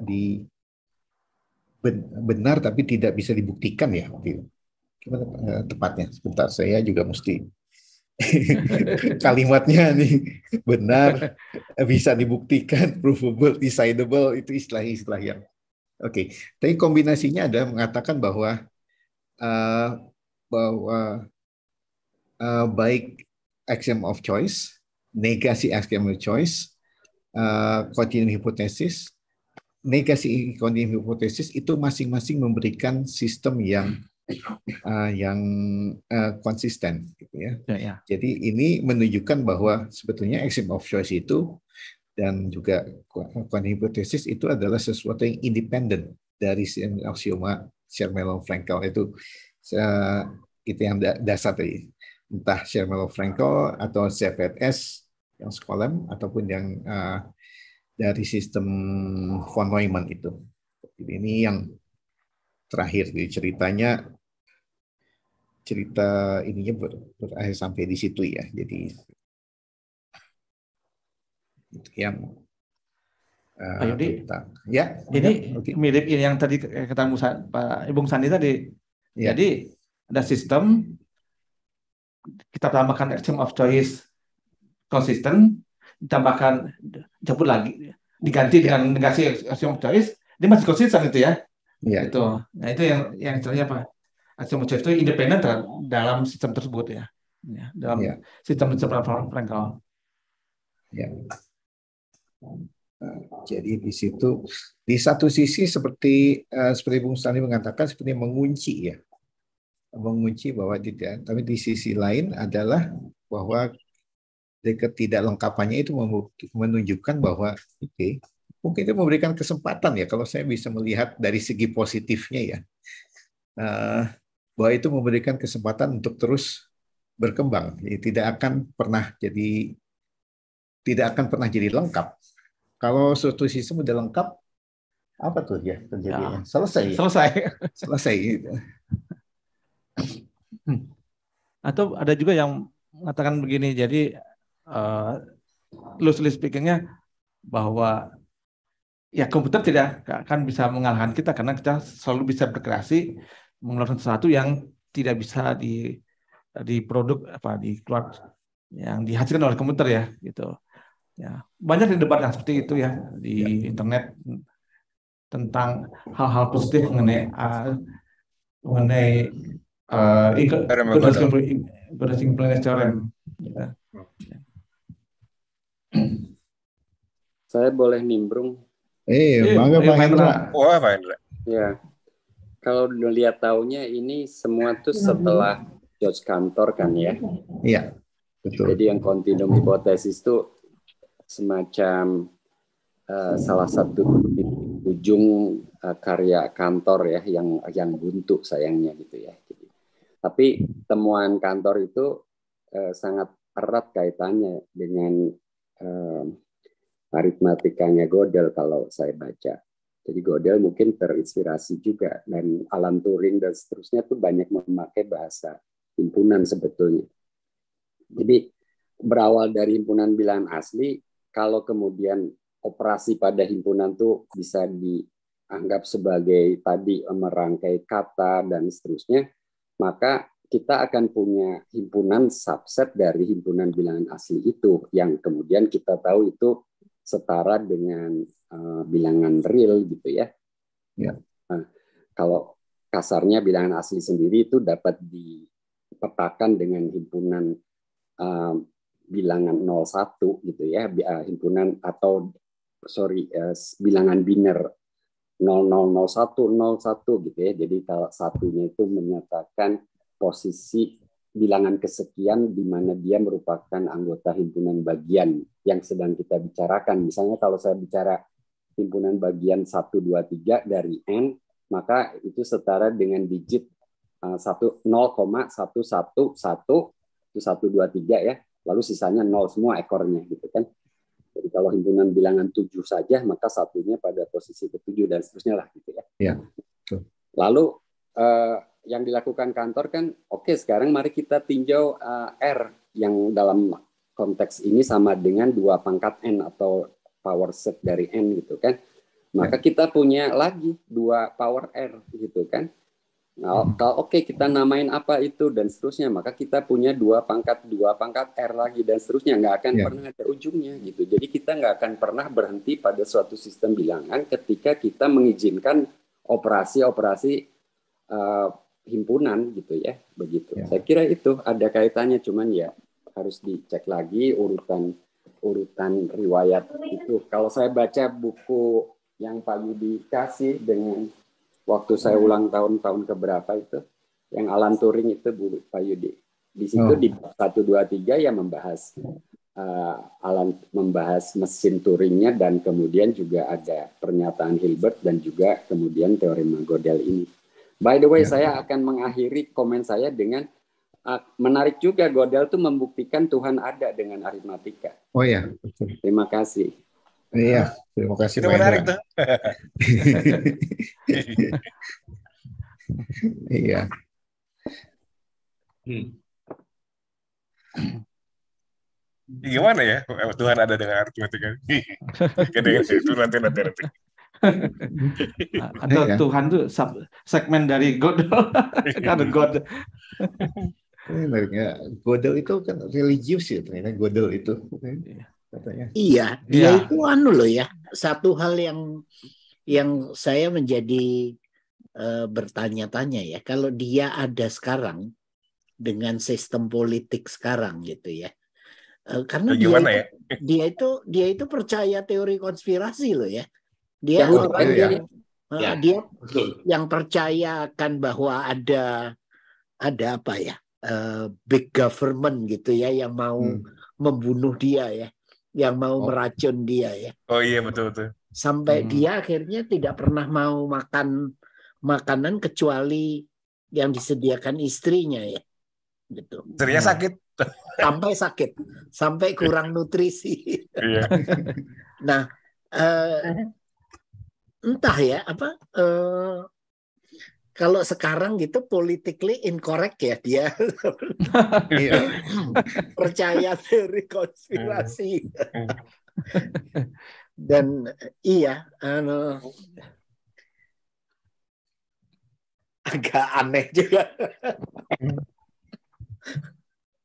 benar tapi tidak bisa dibuktikan ya. Gimana tepatnya? Sebentar, saya juga mesti kalimatnya nih benar, bisa dibuktikan, provable, decidable, itu istilah-istilah yang oke. Tapi kombinasinya ada mengatakan bahwa baik axiom of choice, negasi axiom of choice, continuum hypothesis, negasi continuum hypothesis itu masing-masing memberikan sistem yang konsisten, gitu ya. Jadi ini menunjukkan bahwa sebetulnya axiom of choice itu dan juga continuum hypothesis itu adalah sesuatu yang independen dari aksioma Shermelov-Frankel itu yang dasar tadi, entah Shermelov-Frankel atau CFS yang Skolem ataupun yang dari sistem von Neumann itu. Jadi ini yang terakhir di cerita ininya berakhir sampai di situ ya. Jadi itu yang ini mirip ini yang tadi kata Pak Bung Sandi tadi. Ya. Jadi ada sistem, kita tambahkan axiom of choice konsisten, ditambahkan cabut lagi, diganti dengan negasi axiom of choice, dia masih konsisten itu ya. Ya. Itu. Nah itu yang istilahnya apa? Axiom of choice itu independen dalam sistem tersebut ya. Dalam sistem Frankel. Ya. Jadi di situ di satu sisi seperti Bung Stanley mengatakan seperti mengunci bahwa tidak, tapi di sisi lain adalah bahwa ketidaklengkapannya itu menunjukkan bahwa mungkin itu memberikan kesempatan ya, kalau saya bisa melihat dari segi positifnya ya, bahwa itu memberikan kesempatan untuk terus berkembang. Jadi tidak akan pernah jadi lengkap. Kalau suatu sistem udah lengkap, apa tuh ya terjadinya? Selesai. Atau ada juga yang mengatakan begini, jadi loosely speaking-nya bahwa ya komputer tidak akan bisa mengalahkan kita karena kita selalu bisa berkreasi mengeluarkan sesuatu yang tidak bisa diproduk yang dihasilkan oleh komputer ya gitu. Ya, banyak debat yang seperti itu ya di internet tentang hal-hal positif mengenai Gödel's implicit theorem. Saya boleh nimbrung? Bangga Pak Hendra. Wah, Pak Hendra. Ya, kalau melihat tahunnya ini semua tuh setelah George Cantor kan ya? Iya, betul. Jadi yang continuum hipotesis itu semacam salah satu ujung karya Cantor ya, yang buntu sayangnya gitu ya. Tapi temuan Cantor itu sangat erat kaitannya dengan aritmatikanya Gödel kalau saya baca. Jadi Gödel mungkin terinspirasi juga, dan Alan Turing dan seterusnya tuh banyak memakai bahasa himpunan sebetulnya. Jadi berawal dari himpunan bilangan asli, kalau kemudian operasi pada himpunan tuh bisa dianggap sebagai tadi merangkai kata dan seterusnya, maka kita akan punya himpunan subset dari himpunan bilangan asli itu, yang kemudian kita tahu itu setara dengan bilangan real gitu ya. Ya. Nah, kalau kasarnya bilangan asli sendiri itu dapat dipetakan dengan himpunan bilangan 01 gitu ya, himpunan atau bilangan biner 0001 01 gitu ya. Jadi kalau satunya itu menyatakan posisi bilangan kesekian di mana dia merupakan anggota himpunan bagian yang sedang kita bicarakan. Misalnya kalau saya bicara himpunan bagian 1, 2, 3 dari N, maka itu setara dengan digit 0,111 itu 1, 2, 3 ya, lalu sisanya 0 semua ekornya gitu kan. Jadi kalau himpunan bilangan 7 saja, maka satunya pada posisi ke-7 dan seterusnya lah gitu ya. Ya. Lalu yang dilakukan kantor kan, oke, sekarang mari kita tinjau R yang dalam konteks ini sama dengan 2 pangkat N atau power set dari N gitu kan. Maka kita punya lagi 2 power R gitu kan. Nah, kalau oke, kita namain apa itu dan seterusnya, maka kita punya 2 pangkat R lagi dan seterusnya, nggak akan pernah ada ujungnya gitu. Jadi kita nggak akan pernah berhenti pada suatu sistem bilangan ketika kita mengizinkan operasi-operasi himpunan gitu ya, begitu. Ya. Saya kira itu ada kaitannya, cuman ya harus dicek lagi urutan riwayat itu. Kalau saya baca buku yang Pak Yudi kasih dengan waktu saya ulang tahun keberapa itu, yang Alan Turing itu Pak Yudi, di situ di 1, 2, 3 ya membahas Alan membahas mesin Turingnya, dan kemudian juga ada pernyataan Hilbert dan juga kemudian teorema Gödel ini. By the way, saya akan mengakhiri komen saya dengan menarik juga, Gödel itu membuktikan Tuhan ada dengan aritmatika. Oh ya, betul. Terima kasih. Iya, terima kasih Itu menarik tuh. Iya. Gimana ya Tuhan ada dengan aritmatika? Itu nanti. Atau Tuhan tuh segmen dari Gödel. Ada Gödel. Gödel itu kan religius ya, ternyata Gödel itu katanya. Iya, dia itu loh ya. Satu hal yang saya menjadi bertanya-tanya ya, kalau dia ada sekarang dengan sistem politik sekarang gitu ya. Karena dia itu percaya teori konspirasi loh ya. Dia orang dia yang percaya akan bahwa ada apa ya, big government gitu ya, yang mau membunuh dia ya, yang mau meracun dia ya. Oh iya, betul. Sampai dia akhirnya tidak pernah mau makan makanan kecuali yang disediakan istrinya ya, gitu. Istrinya sakit. Sampai kurang nutrisi. Iya. Nah, entah ya apa. Kalau sekarang gitu politically incorrect ya dia. Percaya teori konspirasi. Dan iya, agak aneh juga.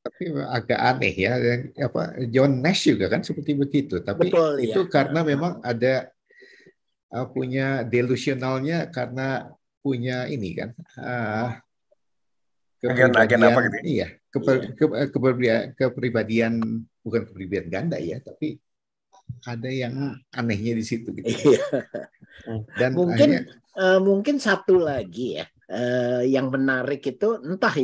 Tapi agak aneh ya, John Nash juga kan seperti begitu. Tapi betul, itu ya. karena memang ada punya delusionalnya, karena punya ini kan kepribadian apa gitu? Iya, kepribadian, bukan kepribadian ganda ya, tapi ada yang anehnya di situ gitu. Dan mungkin satu lagi ya, yang menarik itu, entah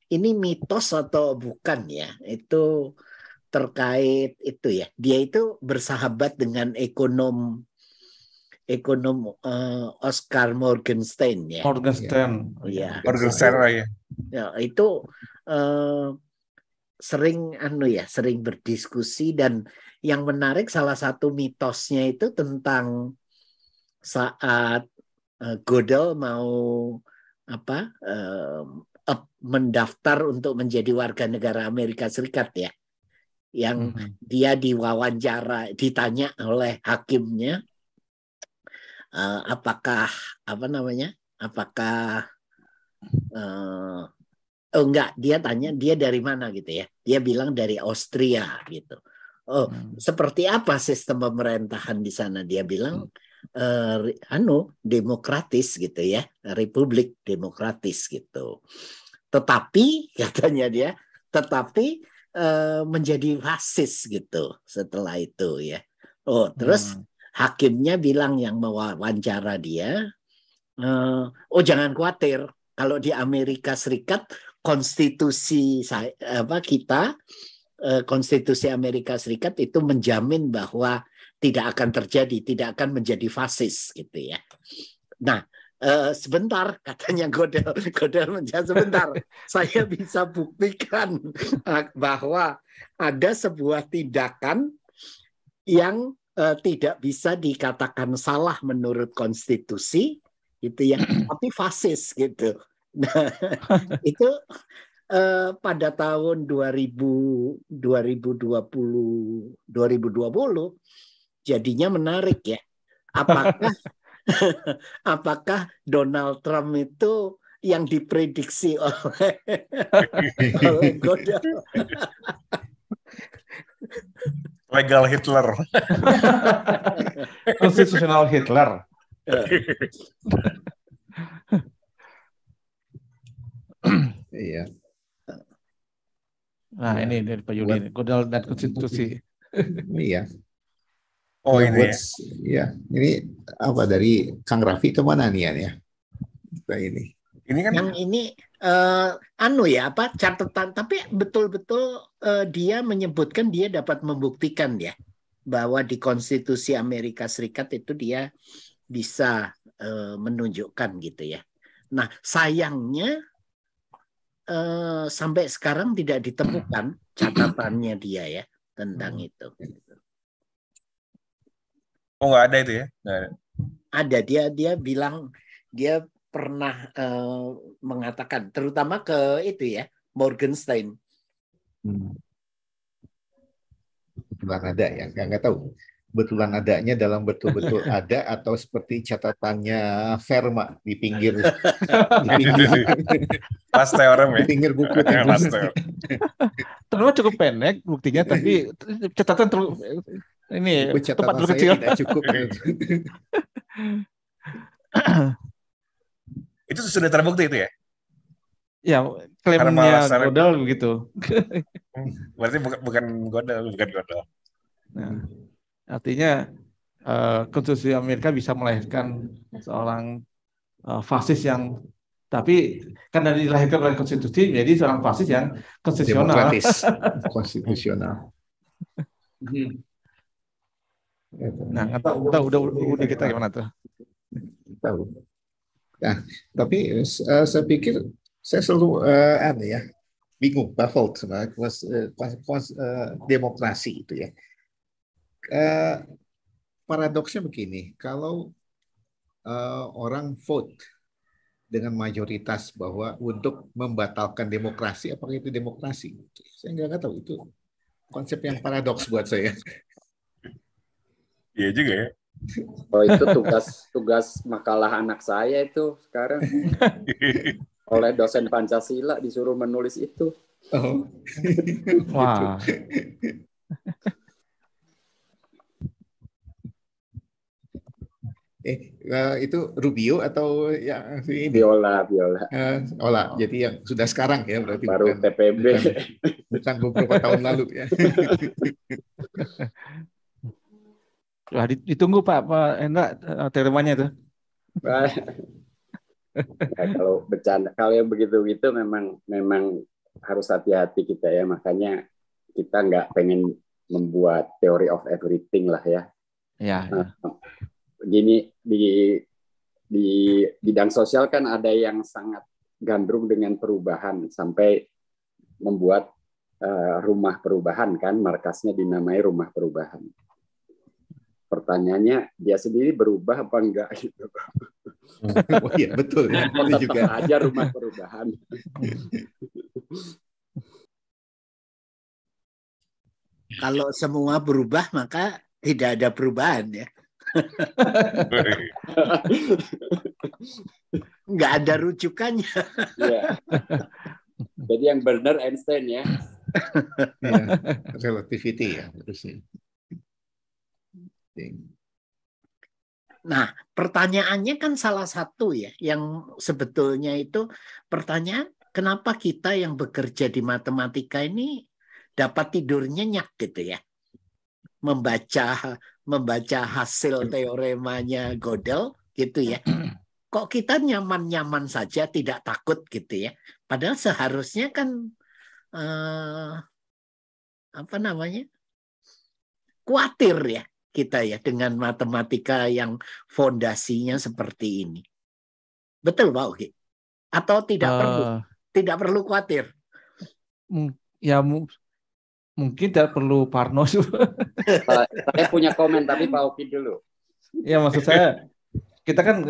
ini mitos atau bukan ya, itu terkait itu ya, dia itu bersahabat dengan ekonom Oscar Morgenstern ya. Morgenstern. Ya. Morgenstern ya. Itu sering sering berdiskusi, dan yang menarik salah satu mitosnya itu tentang saat Gödel mau mendaftar untuk menjadi warga negara Amerika Serikat ya, yang dia diwawancara, ditanya oleh hakimnya apakah enggak, dia tanya dia dari mana gitu ya, dia bilang dari Austria gitu. Oh, seperti apa sistem pemerintahan di sana? Dia bilang demokratis gitu ya, republik demokratis gitu. Tetapi katanya dia, menjadi fasis gitu setelah itu ya. Oh, terus hakimnya bilang yang mewawancara dia, oh jangan khawatir, kalau di Amerika Serikat konstitusi konstitusi Amerika Serikat itu menjamin bahwa tidak akan terjadi, tidak akan menjadi fasis gitu ya. Nah, sebentar katanya Gödel menjawab, sebentar, saya bisa buktikan bahwa ada sebuah tindakan yang tidak bisa dikatakan salah menurut konstitusi gitu ya, tapi fasis gitu. Nah, itu pada tahun 2020 jadinya menarik ya. Apakah Donald Trump itu yang diprediksi oleh Gödel legal Hitler, konstitusional Hitler. Iya. Nah, ini dari Pak Yudi, Gödel dan konstitusi. Iya. Oh ya, ini ya. Ini apa dari Kang Raffi ke mana nih ya? Nah, ini kan yang ini catatan, tapi betul-betul dia menyebutkan, dia dapat membuktikan ya bahwa di konstitusi Amerika Serikat itu dia bisa menunjukkan gitu ya. Nah, sayangnya sampai sekarang tidak ditemukan catatannya dia ya tentang itu. Oh nggak ada itu ya? Nggak ada. Ada, dia bilang dia pernah mengatakan, terutama ke itu ya, Morgenstern. Betulan ada ya, nggak tahu. Betulan adanya dalam betul-betul ada atau seperti catatannya Fermat di pinggir Pas teorem ya. Di pinggir buku. Terlalu cukup pendek buktinya, tapi catatan ini tempat saya kecil. tidak cukup. Itu sudah terbukti itu ya? Ya, klaimnya Gödel begitu. Berarti bukan Gödel. Nah, artinya konstitusi Amerika bisa melahirkan seorang fasis yang, tapi karena dilahirkan oleh konstitusi, jadi seorang fasis yang konstitusional. Demokratis, konstitusional. Nah, udah kita gimana tuh? Tahu. Nah, tapi saya pikir saya selalu bingung, baffled sama demokrasi itu ya. Paradoksnya begini, kalau orang vote dengan mayoritas bahwa untuk membatalkan demokrasi, apakah itu demokrasi? Saya nggak tahu, itu konsep yang paradoks buat saya. Iya juga ya. Oh, itu tugas makalah anak saya itu sekarang. Oleh dosen Pancasila disuruh menulis itu. Oh. Wah. Itu Rubio atau ya ini? Viola. Jadi yang sudah sekarang ya berarti. Baru bukan, TPB. Bukan beberapa tahun lalu ya. Wah, ditunggu Pak Hendra termanya itu. Ya, kalau bercanda, kalau yang begitu-gitu memang harus hati-hati kita ya, makanya kita nggak pengen membuat theory of everything lah ya. Ya. Gini, di bidang sosial kan ada yang sangat gandrung dengan perubahan sampai membuat rumah perubahan kan, markasnya dinamai rumah perubahan. pertanyaannya dia sendiri berubah apa enggak gitu. Oh iya, betul. Itu Itu juga. aja rumah perubahan. Kalau semua berubah maka tidak ada perubahan ya. Nggak ada rujukannya. Ya. Jadi yang benar Einstein ya. Ya, relativity ya. Nah, pertanyaannya kan salah satu ya, yang sebetulnya itu pertanyaan, kenapa kita yang bekerja di matematika ini dapat tidur nyenyak gitu ya, membaca hasil teoremanya Gödel gitu ya. Kok kita nyaman-nyaman saja, tidak takut gitu ya. Padahal seharusnya kan khawatir ya kita ya dengan matematika yang fondasinya seperti ini. Betul Pak Ugi? Atau tidak perlu khawatir? Ya mungkin tidak perlu parno. Saya punya komen tapi Pak Ugi dulu. Ya maksud saya kita kan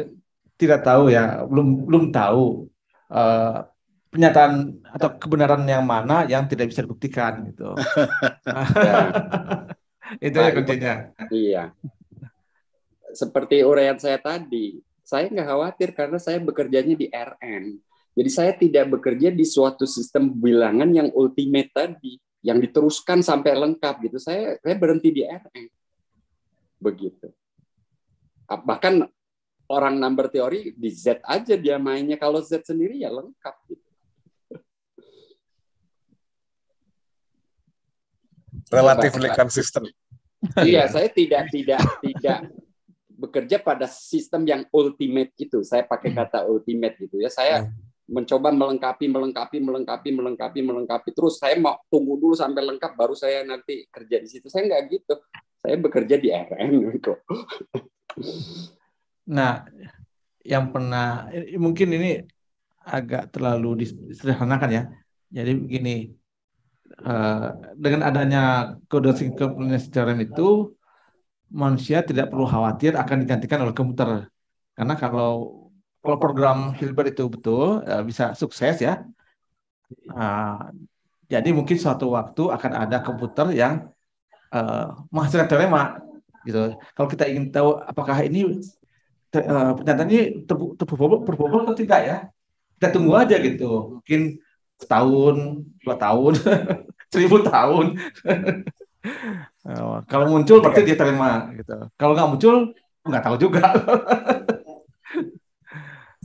tidak tahu ya, belum tahu pernyataan atau kebenaran yang mana yang tidak bisa dibuktikan gitu. Ya. Itu ya kuncinya. Iya. Seperti uraian saya tadi, saya nggak khawatir karena saya bekerjanya di RN. Jadi saya tidak bekerja di suatu sistem bilangan yang ultimate tadi, yang diteruskan sampai lengkap gitu. Saya berhenti di RN. Begitu. Bahkan orang number teori di Z aja dia mainnya, kalau Z sendiri ya lengkap gitu. Relatively consistent. Iya, saya tidak bekerja pada sistem yang ultimate itu. Saya pakai kata ultimate gitu ya. Saya mencoba melengkapi terus. Saya mau tunggu dulu sampai lengkap baru saya nanti kerja di situ. Saya nggak gitu. Saya bekerja di RN kok. Nah, yang pernah mungkin ini agak terlalu disederhanakan ya. Jadi begini. Dengan adanya Gödel synchronous theorem itu, manusia tidak perlu khawatir akan digantikan oleh komputer. Karena kalau program Hilbert itu betul bisa sukses ya. Jadi mungkin suatu waktu akan ada komputer yang menghasilkan teorema gitu. Kalau kita ingin tahu apakah ini pernyataan ini terbobol atau tidak ya, kita tunggu aja gitu. Mungkin setahun, 2 tahun, 1000 tahun. Kalau muncul berarti dia terima gitu. Kalau nggak muncul nggak tahu juga.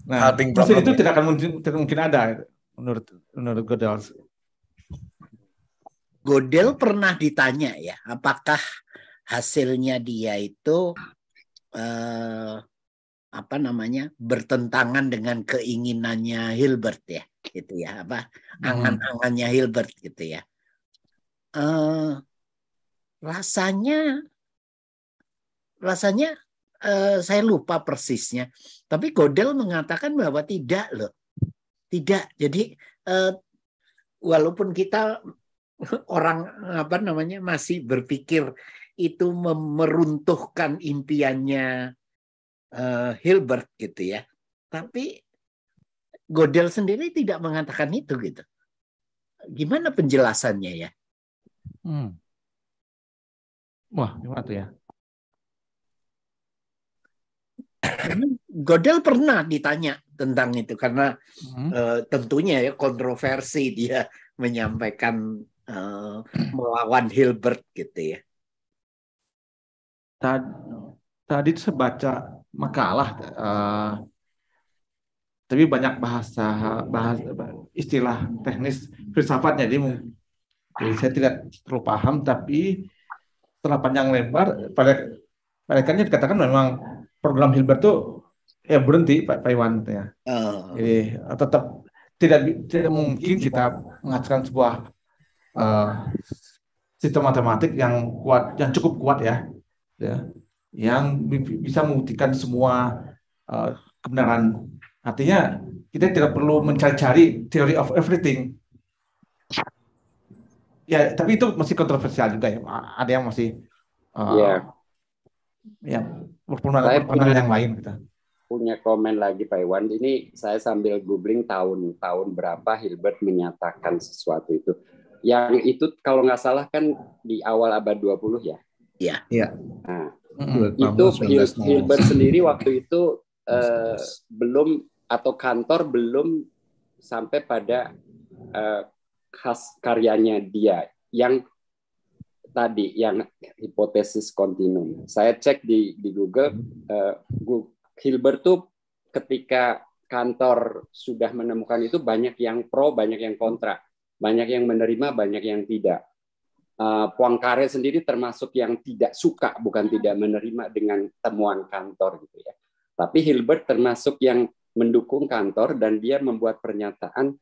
Nah, mesin itu tidak mungkin ada menurut Gödel. Gödel pernah ditanya ya, apakah hasilnya dia itu bertentangan dengan keinginannya Hilbert ya, gitu ya, angan-angannya Hilbert gitu ya. Rasanya saya lupa persisnya, tapi Gödel mengatakan bahwa tidak loh, tidak. Jadi walaupun kita orang masih berpikir itu meruntuhkan impiannya Hilbert gitu ya, tapi Gödel sendiri tidak mengatakan itu gitu. Gimana penjelasannya ya? Wah, gimana tuh ya? Gödel pernah ditanya tentang itu karena tentunya ya kontroversi dia menyampaikan melawan Hilbert gitu ya. Tadi saya baca makalah, tapi banyak bahasa istilah teknis filsafatnya, jadi saya tidak terlalu paham, tapi setelah panjang lebar pada dikatakan memang program Hilbert itu ya berhenti Pak Iwan ya. Jadi tetap tidak mungkin kita menghasilkan sebuah sistem matematik yang kuat, yang cukup kuat ya, yang bisa membuktikan semua kebenaran. Artinya kita tidak perlu mencari-cari theory of everything. Ya, tapi itu masih kontroversial juga ya. Ada yang masih Ya, pandangan yang lain kita. Punya komen lagi Pak Iwan. Ini saya sambil googling tahun berapa Hilbert menyatakan sesuatu itu. Yang itu kalau nggak salah kan di awal abad 20 ya. Iya. Nah, itu Hilbert sendiri waktu itu belum, atau kantor belum sampai pada khas karyanya dia yang tadi, yang hipotesis kontinum. Saya cek di Google, Hilbert tuh ketika kantor sudah menemukan itu banyak yang pro, banyak yang kontra, banyak yang menerima, banyak yang tidak. Poincaré sendiri termasuk yang tidak suka, bukan tidak menerima dengan temuan kantor gitu ya. Tapi Hilbert termasuk yang mendukung kantor dan dia membuat pernyataan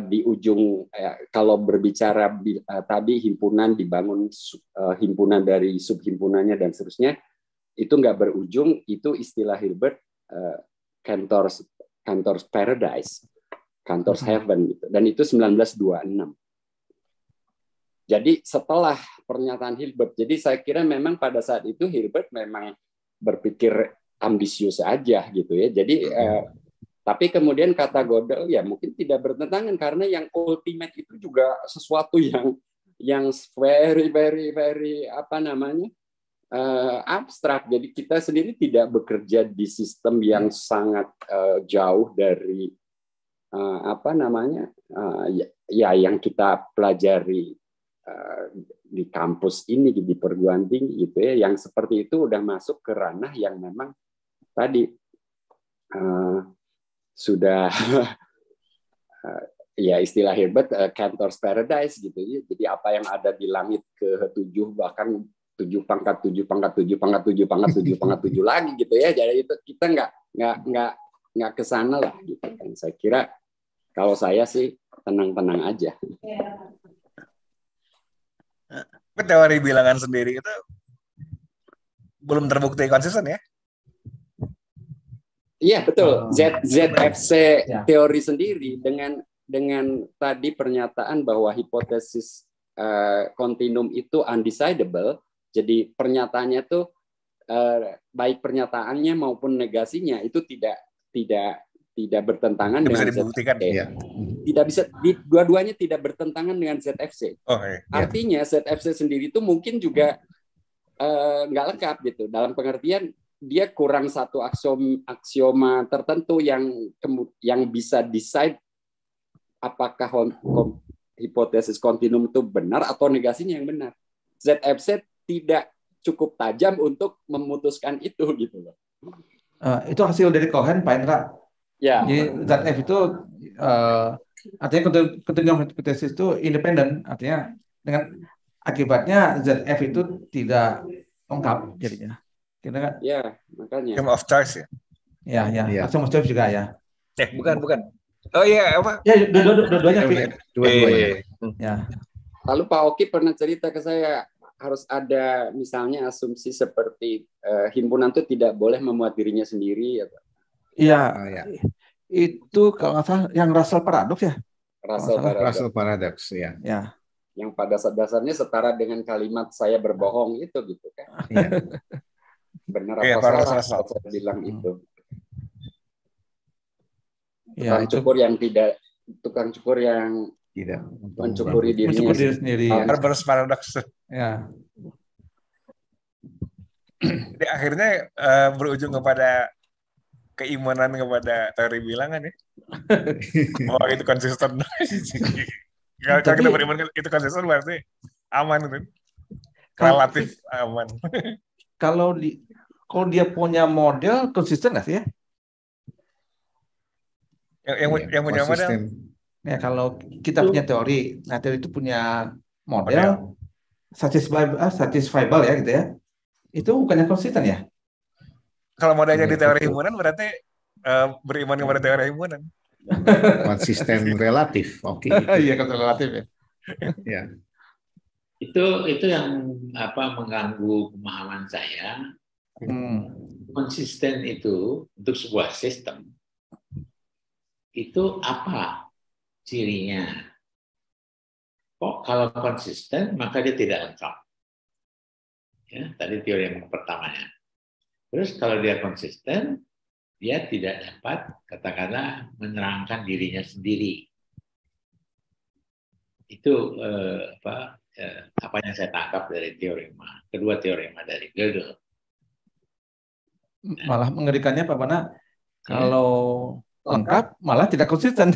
di ujung, kalau berbicara tadi himpunan dibangun, himpunan dari subhimpunannya dan seterusnya, itu nggak berujung, itu istilah Hilbert, Cantor's Paradise, Cantor's Heaven gitu. Dan itu 1926. Jadi setelah pernyataan Hilbert, jadi saya kira memang pada saat itu Hilbert memang berpikir ambisius aja gitu ya. Jadi tapi kemudian kata Gödel ya mungkin tidak bertentangan, karena yang ultimate itu juga sesuatu yang very apa namanya, abstrak. Jadi kita sendiri tidak bekerja di sistem yang sangat jauh dari apa namanya, ya yang kita pelajari di kampus ini, di perguruan tinggi gitu ya, yang seperti itu udah masuk ke ranah yang memang tadi sudah ya istilah Hilbert, Cantor's Paradise gitu ya. Jadi apa yang ada di langit ke-7, bahkan 7 pangkat 7 pangkat 7 pangkat 7 pangkat 7 pangkat 7 lagi gitu ya. Jadi itu kita nggak ke sana lah gitu kan. Saya kira kalau saya sih tenang-tenang aja. Teori bilangan sendiri itu belum terbukti konsisten ya? Iya betul. ZFC teori sendiri dengan tadi pernyataan bahwa hipotesis kontinum itu undecidable. Jadi pernyataannya tuh baik pernyataannya maupun negasinya itu tidak bertentangan dengan dibuktikan. Tidak bisa, dua-duanya tidak bertentangan dengan ZFC. Artinya ZFC sendiri itu mungkin juga nggak lengkap gitu, dalam pengertian dia kurang satu aksioma tertentu yang bisa decide apakah hipotesis kontinum itu benar atau negasinya yang benar. ZFC tidak cukup tajam untuk memutuskan itu gitu loh. Itu hasil dari Cohen, Pak Indra. Ya. Jadi ZF itu artinya kontinum hipotesis itu independen, artinya dengan akibatnya ZF itu tidak lengkap jadinya. Kan? Ya, makanya. Game of choice ya. Ya. Game of choice juga ya. Bukan. Oh iya, apa? Ya, dua-duanya. Dua-duanya. Ya. Lalu Pak Oki pernah cerita ke saya, harus ada misalnya asumsi seperti himpunan itu tidak boleh memuat dirinya sendiri. Iya. Itu kalau nggak salah yang Russell Paradox ya. Russell Paradox ya. Yang pada dasarnya setara dengan kalimat saya berbohong itu gitu kan. Iya. Benar apa salah saya bilang itu. Tukang cukur yang tidak mencukuri dirinya sendiri. Russell Paradox. Ya. Jadi akhirnya berujung kepada keimanan kepada teori bilangan ya. Bahwa itu konsisten. Kalau kita beriman itu konsisten berarti aman kan? Relatif aman. Kalau dia punya model konsisten nggak sih ya? Yang punya model? Ya kalau kita punya teori, nah teori itu punya model satisfiable ya gitu ya. Itu bukannya konsisten ya? Kalau modelnya di teori himpunan berarti beriman kepada teori himpunan. Konsisten relatif. Oke. Iya, konsisten relatif ya. Ya. Itu yang mengganggu pemahaman saya. Konsisten itu untuk sebuah sistem itu apa cirinya? Kok kalau konsisten maka dia tidak lengkap. Ya, tadi teori yang pertamanya. Terus kalau dia konsisten, dia tidak dapat katakanlah menerangkan dirinya sendiri. Itu apa yang saya tangkap dari kedua teorema dari Gödel. Malah mengerikannya Pak Bana, kalau lengkap malah tidak konsisten.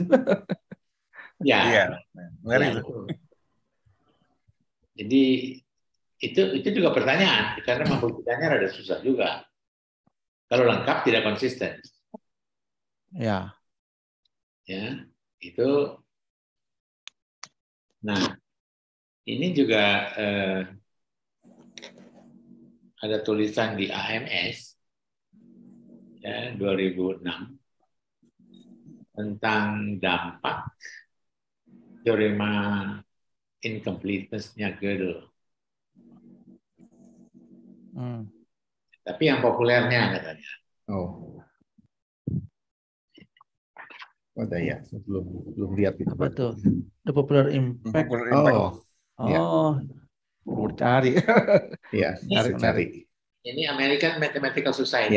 Ya, ngeri itu. Jadi itu juga pertanyaan, karena membuktikannya rada susah juga. Kalau lengkap tidak konsisten. Ya. Ya, itu. Nah, ini juga ada tulisan di AMS ya 2006 tentang dampak teorema incompleteness-nya Gödel. Tapi yang populernya katanya. Ada ya, belum lihat itu. Apa tuh? The Popular Impact. Perlu cari. Iya, cari. Ini American Mathematical Society.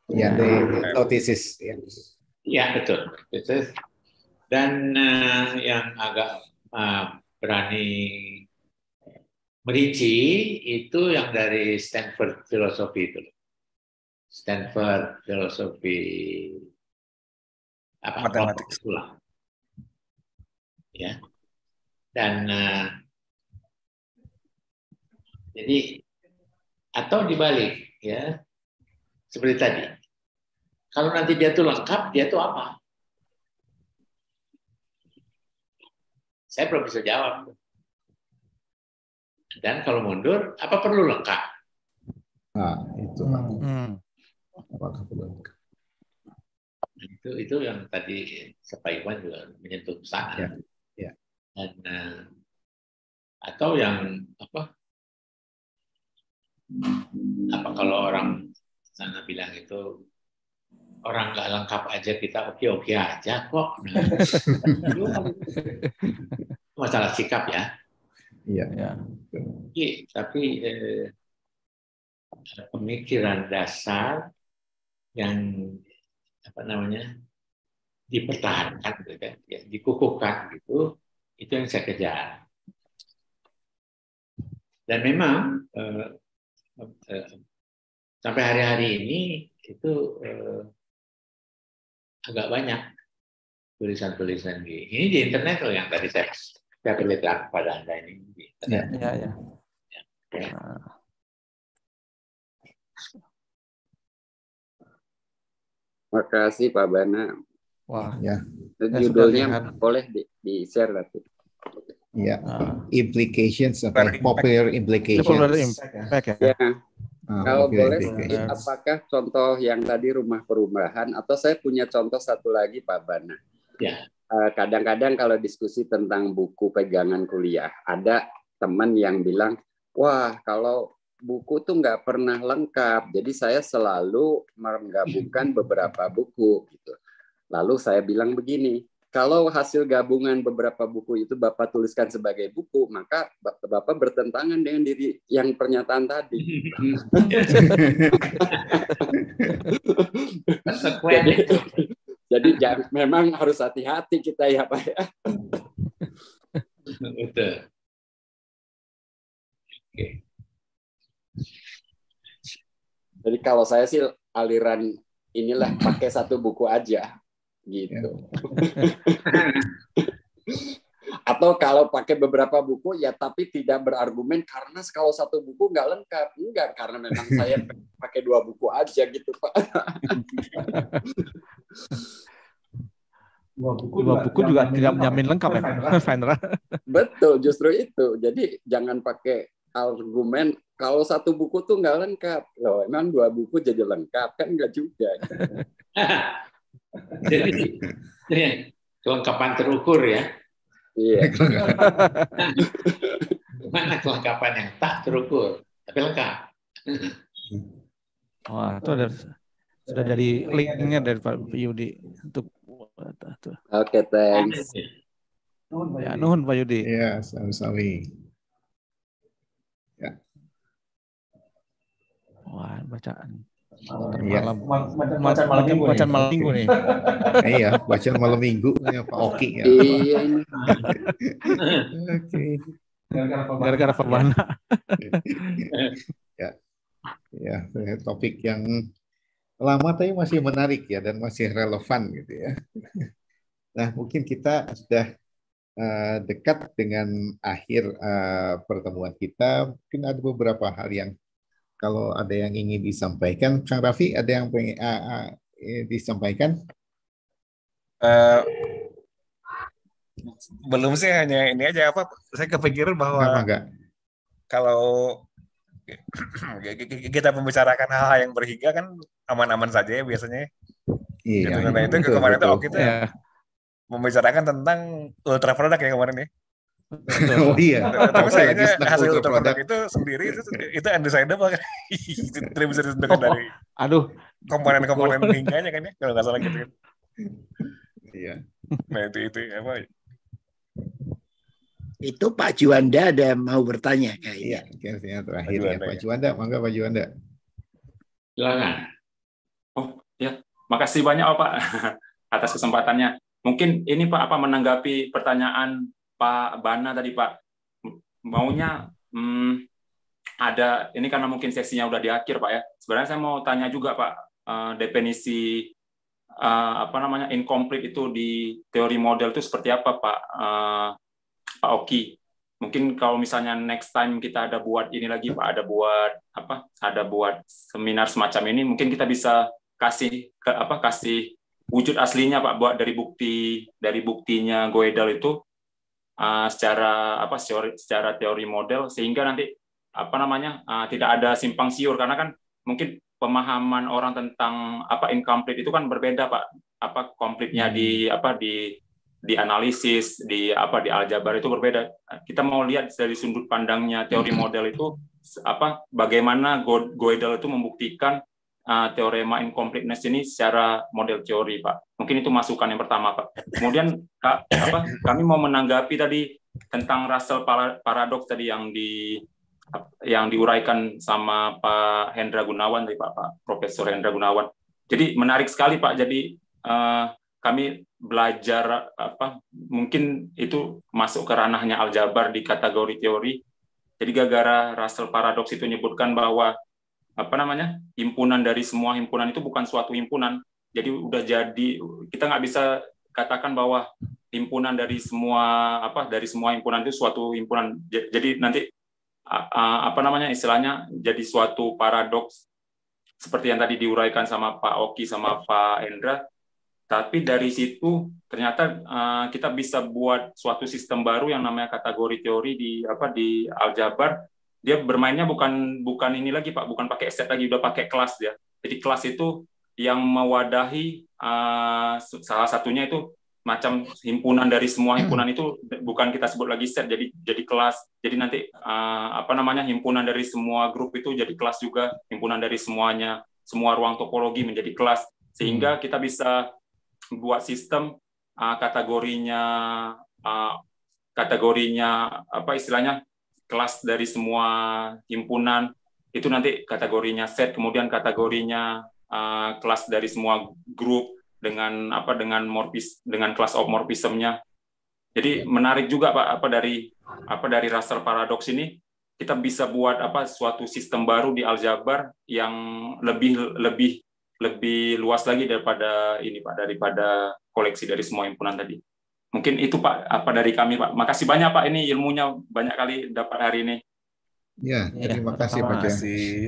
Ya, notices. Ya, betul. Dan yang agak berani merinci itu yang dari Stanford Philosophy itu. Stanford Philosophy matematik sekolah. Ya. Dan jadi atau dibalik ya. Seperti tadi. Kalau nanti dia tuh lengkap, dia tuh apa? Saya belum bisa jawab. Dan kalau mundur, apa perlu lengkap? Itu. Apakah perlu lengkap? Itu yang tadi Pak Iwan juga menyentuh sana. Ya. Dan atau yang apa kalau orang sana bilang itu orang nggak lengkap aja kita oke aja kok. Masalah sikap ya. Iya. Tapi pemikiran dasar yang dipertahankan, gitu kan, ya, dikukuhkan gitu, itu yang saya kejar. Dan memang sampai hari-hari ini itu agak banyak tulisan-tulisan ini di internet loh yang tadi saya perlihatkan kepada Anda ini di internet. Ya. Makasih Pak Bana. Wah. Ya. Judulnya boleh di-share nanti. Ya. Implications popular implications. Popular impact ya. Kalau boleh, apakah contoh yang tadi rumah perumahan atau saya punya contoh satu lagi Pak Bana. Ya. Kadang-kadang kalau diskusi tentang buku pegangan kuliah, ada teman yang bilang, wah kalau buku tuh nggak pernah lengkap, jadi saya selalu menggabungkan beberapa buku. Gitu. Lalu saya bilang begini, kalau hasil gabungan beberapa buku itu Bapak tuliskan sebagai buku, maka Bapak bertentangan dengan diri yang pernyataan tadi. Jadi memang harus hati-hati kita ya Pak ya. Betul. Oke. Jadi kalau saya sih aliran inilah pakai satu buku aja gitu. Atau kalau pakai beberapa buku ya tapi tidak berargumen karena kalau satu buku nggak lengkap. Enggak, karena memang saya pakai 2 buku aja gitu Pak. Dua buku juga tidak menjamin lengkap ya. Betul, justru itu. Jadi jangan pakai argumen kalau satu buku tuh nggak lengkap. Loh, emang 2 buku jadi lengkap kan nggak juga. Jadi kelengkapan terukur ya. Iya. Mana kelengkapan yang tak terukur tapi lengkap. Wah, itu sudah jadi linknya dari Pak Yudi untuk Oke, thanks. Ya, nuhun Pak Yudi. Ya, sama-sama. Ya. bacaan. Iya. Bacaan malam minggu nih. Iya, bacaan malam minggu ya Pak Oki ya. Iya ini. Oke. Gara-gara Pak Bana. Ya. Ya, topik yang lama tapi masih menarik ya dan masih relevan gitu ya. Nah, mungkin kita sudah dekat dengan akhir pertemuan kita. Mungkin ada beberapa hal yang kalau ada yang ingin disampaikan, Kang Raffi ada yang pengen disampaikan? Belum sih, hanya ini aja apa? Saya kepikiran bahwa kalau kita membicarakan hal-hal yang berharga kan aman-aman saja ya biasanya. Iya. Gitu. Nah itu kemarin itu Oki itu membicarakan tentang ultra product ya kemarin ya. Oh iya. Tapi sayangnya hasil ultra product itu sendiri itu undecidable kan. Tidak bisa ditentukan dari komponen-komponen hinganya kan ya kalau nggak salah gitu kan. Iya. Nah itu apa? Itu Pak Juanda ada mau bertanya kayaknya. Iya, terakhir ya Pak Juanda, mangga Pak Juanda. Silakan. Oh ya, makasih banyak Pak atas kesempatannya. Mungkin ini Pak menanggapi pertanyaan Pak Bana tadi Pak. Maunya ada ini karena mungkin sesinya udah di akhir Pak ya. Sebenarnya saya mau tanya juga Pak definisi incomplete itu di teori model itu seperti apa Pak Oki? Mungkin kalau misalnya next time kita ada buat ini lagi Pak, ada buat seminar semacam ini, mungkin kita bisa kasih wujud aslinya Pak buat dari buktinya Gödel itu secara teori model, sehingga nanti tidak ada simpang siur, karena kan mungkin pemahaman orang tentang incomplete itu kan berbeda Pak. Complete-nya di analisis, di aljabar itu berbeda. Kita mau lihat dari sudut pandangnya teori model itu bagaimana Gödel itu membuktikan teorema incompleteness ini secara model teori Pak. Mungkin itu masukan yang pertama Pak. Kemudian kami mau menanggapi tadi tentang Russell paradox tadi yang diuraikan sama Pak Hendra Gunawan tadi Pak Profesor Hendra Gunawan. Jadi menarik sekali Pak. Jadi kami belajar mungkin itu masuk ke ranahnya aljabar di kategori teori. Jadi gara-gara Russell paradox itu menyebutkan bahwa himpunan dari semua himpunan itu bukan suatu himpunan. Jadi kita nggak bisa katakan bahwa himpunan dari semua himpunan itu suatu himpunan. Jadi nanti istilahnya jadi suatu paradoks seperti yang tadi diuraikan sama Pak Oki sama Pak Hendra. Tapi dari situ ternyata kita bisa buat suatu sistem baru yang namanya kategori teori di aljabar. Dia bermainnya bukan ini lagi Pak, bukan pakai set lagi, udah pakai kelas dia. Jadi kelas itu yang mewadahi salah satunya itu macam himpunan dari semua himpunan itu bukan kita sebut lagi set, jadi kelas. Jadi nanti himpunan dari semua grup itu jadi kelas juga, himpunan dari semua ruang topologi menjadi kelas, sehingga kita bisa buat sistem kategorinya istilahnya kelas dari semua himpunan itu nanti kategorinya set, kemudian kategorinya kelas dari semua grup dengan kelas homomorfismnya. Jadi menarik juga Pak dari Russell paradox ini kita bisa buat suatu sistem baru di aljabar yang lebih luas lagi daripada koleksi dari semua himpunan tadi. Mungkin itu Pak dari kami Pak. Makasih banyak Pak, ini ilmunya banyak kali dapat hari ini. Ya, terima kasih Pak.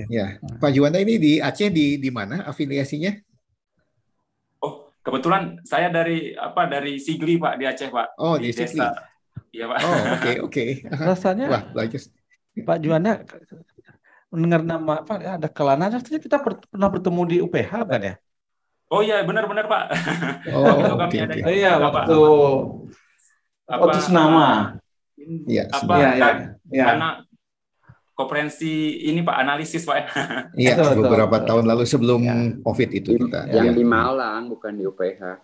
Ya, Pak Juanda ini di Aceh di mana afiliasinya? Oh, kebetulan saya dari Sigli Pak, di Aceh Pak. Oh, di Sigli. Iya Pak. Oh, oke. Rasanya wah, belajar. Pak Juanda mendengar nama ada Kelana, rasanya kita pernah bertemu di UPH kan ya? Oh iya, benar Pak. Oh, oke. Iya, waktu senama. Iya. Karena konferensi ini Pak, analisis Pak. Iya, beberapa tahun lalu sebelum COVID itu kita. Yang di Malang, bukan di UPH.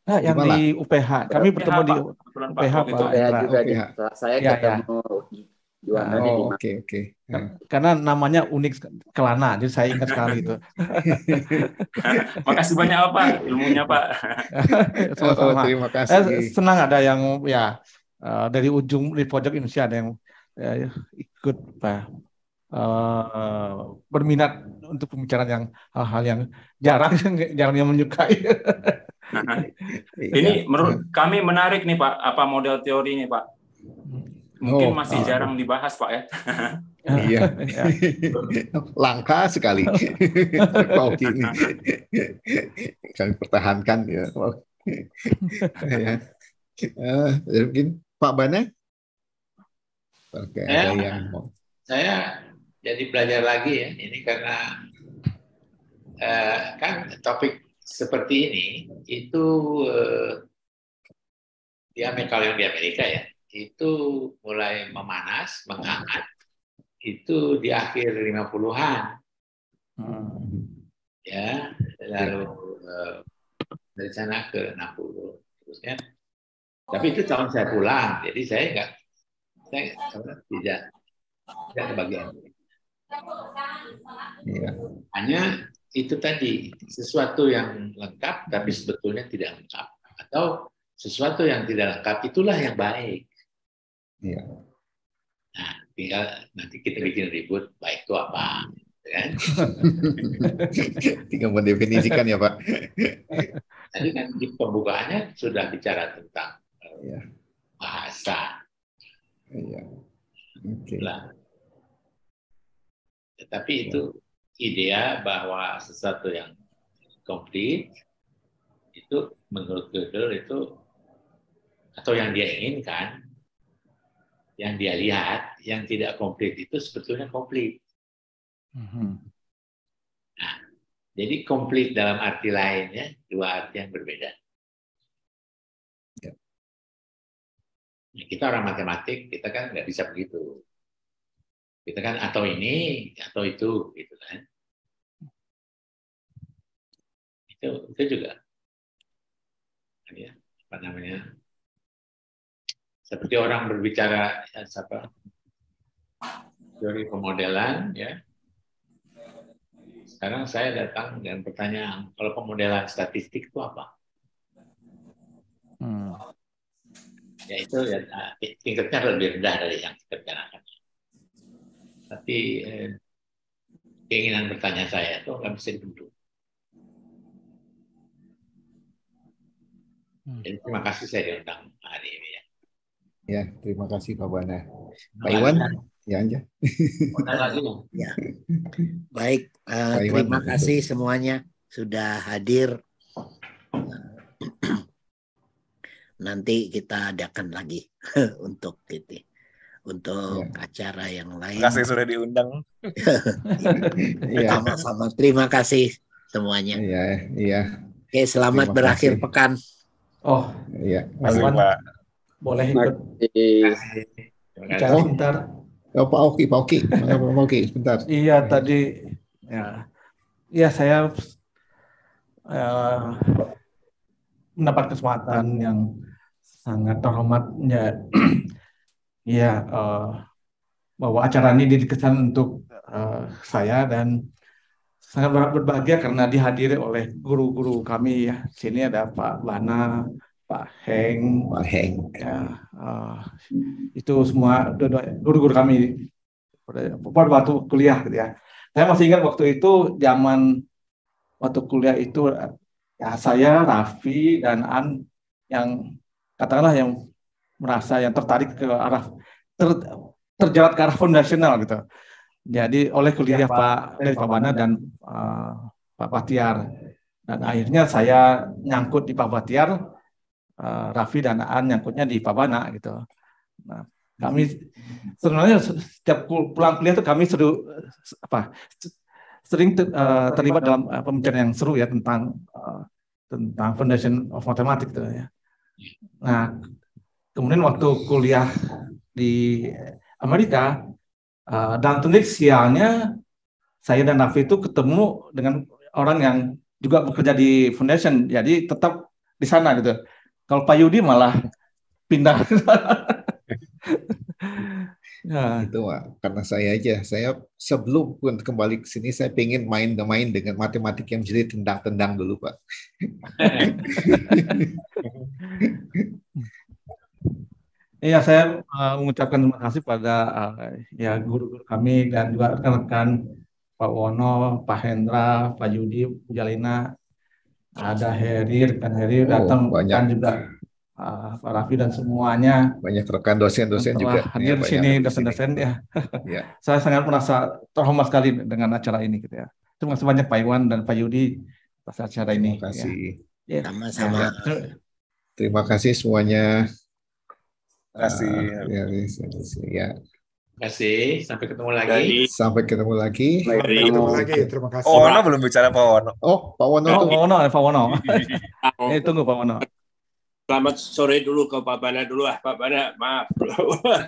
Nah, yang di UPH. Kami bertemu di UPH Pak. Saya juga saya ketemu Juandanya di mana? Oke. Karena namanya unik, Kelana, jadi saya ingat sekali itu. Makasih banyak Pak ilmunya Pak. Sama-sama. Terima kasih. Senang ada yang dari pojok Indonesia ada yang ikut berminat untuk pembicaraan yang hal-hal yang jarang yang menyukai. Ini menurut kami menarik nih Pak, apa model teorinya Pak? Mungkin masih jarang dibahas Pak ya. Iya, langka sekali. Pak Oki ini kami pertahankan ya. Mungkin Pak Bana, ada yang mau. Saya jadi belajar lagi ya. Ini karena kan topik seperti ini itu kalau yang di Amerika ya, itu mulai memanas, menghangat, itu di akhir 50-an. Ya, lalu dari sana ke 60 terusnya. Tapi itu tahun saya pulang, jadi saya tidak kebagian. Hanya itu tadi, sesuatu yang lengkap tapi sebetulnya tidak lengkap, atau sesuatu yang tidak lengkap itulah yang baik. Nah, tinggal nanti kita bikin ribut baik itu apa, kan? Tinggal mendefinisikan ya Pak. Tadi kan di pembukaannya sudah bicara tentang bahasa. Tetapi itu idea bahwa sesuatu yang komplit itu menurut Gödel itu, atau yang dia inginkan, yang dia lihat, yang tidak komplit itu sebetulnya komplit. Nah, jadi komplit dalam arti lainnya dua arti yang berbeda. Kita orang matematik, kita kan nggak bisa begitu. Kita kan atau ini atau itu, gitu kan? Itu juga, ya, apa namanya? Seperti orang berbicara teori pemodelan, ya. Sekarang saya datang dengan pertanyaan, kalau pemodelan statistik itu apa? Ya itu ya, tingkatnya lebih rendah dari yang kita bicarakan. Tapi keinginan bertanya saya itu nggak bisa dibendung. Jadi terima kasih saya diundang hari ini ya. Ya, terima kasih Pak Bana. Pak Iwan, ya aja. Ya. Baik, terima kasih semuanya sudah hadir. Nanti kita adakan lagi untuk acara yang lain. Terima kasih sudah diundang. Sama-sama. Terima kasih semuanya. Iya. Oke, selamat berakhir pekan. Oh, iya. Pak. Boleh ikut. Bicara sebentar. Pak Oki, mana Pak Oki? Sebentar. Iya, tadi ya saya mendapat kesempatan yang sangat terhormat ya bahwa acara ini dikesan untuk saya, dan sangat berbahagia karena dihadiri oleh guru-guru kami ya. Sini ada Pak Bana, Pak Heng, ya, itu semua guru-guru kami pada waktu kuliah gitu ya. Saya masih ingat waktu itu waktu kuliah itu ya, saya, Raffi, dan An yang katakanlah yang merasa yang tertarik ke arah terjerat ke arah fondasional gitu. Jadi oleh kuliah dari Pak Bana dan Pak Bahtiar, dan akhirnya saya nyangkut di Pak Bahtiar, Raffi dan An nyangkutnya di Pak Bana gitu. Nah, kami sebenarnya setiap pulang kuliah itu kami sering terlibat dalam pembicaraan yang seru ya tentang Foundation of Mathematics gitu ya. Nah, kemudian waktu kuliah di Amerika, dan tulis sialnya saya dan Raffi itu ketemu dengan orang yang juga bekerja di Foundation, jadi tetap di sana gitu. Kalau Pak Yudi malah pindah. Ya. Itu Pak, karena saya sebelum pun kembali ke sini saya pengen main dengan matematik yang jadi tendang-tendang dulu Pak. Iya, saya mengucapkan terima kasih pada ya guru-guru kami dan juga rekan-rekan Pak Wono, Pak Hendra, Pak Yudi, Bu Jalina, ada Heri, rekan Heri datang, banyak. dan juga Pak Raffi dan semuanya. Banyak rekan dosen-dosen juga. Hadir di sini, dosen-dosen ya. Ya. Saya sangat merasa terhormat sekali dengan acara ini gitu ya. Terima kasih banyak Pak Iwan dan Pak Yudi atas acara ini. Terima kasih. Ya. Sama-sama. Terima kasih semuanya. Terima kasih. Ya. Terima kasih. Sampai ketemu lagi. Sampai ketemu lagi. Terima kasih. Oh, Wono belum bicara Pak Wono. Oh, Pak Wono. Pak Wono. Tunggu Pak Wono. Selamat sore dulu ke Pak Bana dulu Pak Bana, maaf.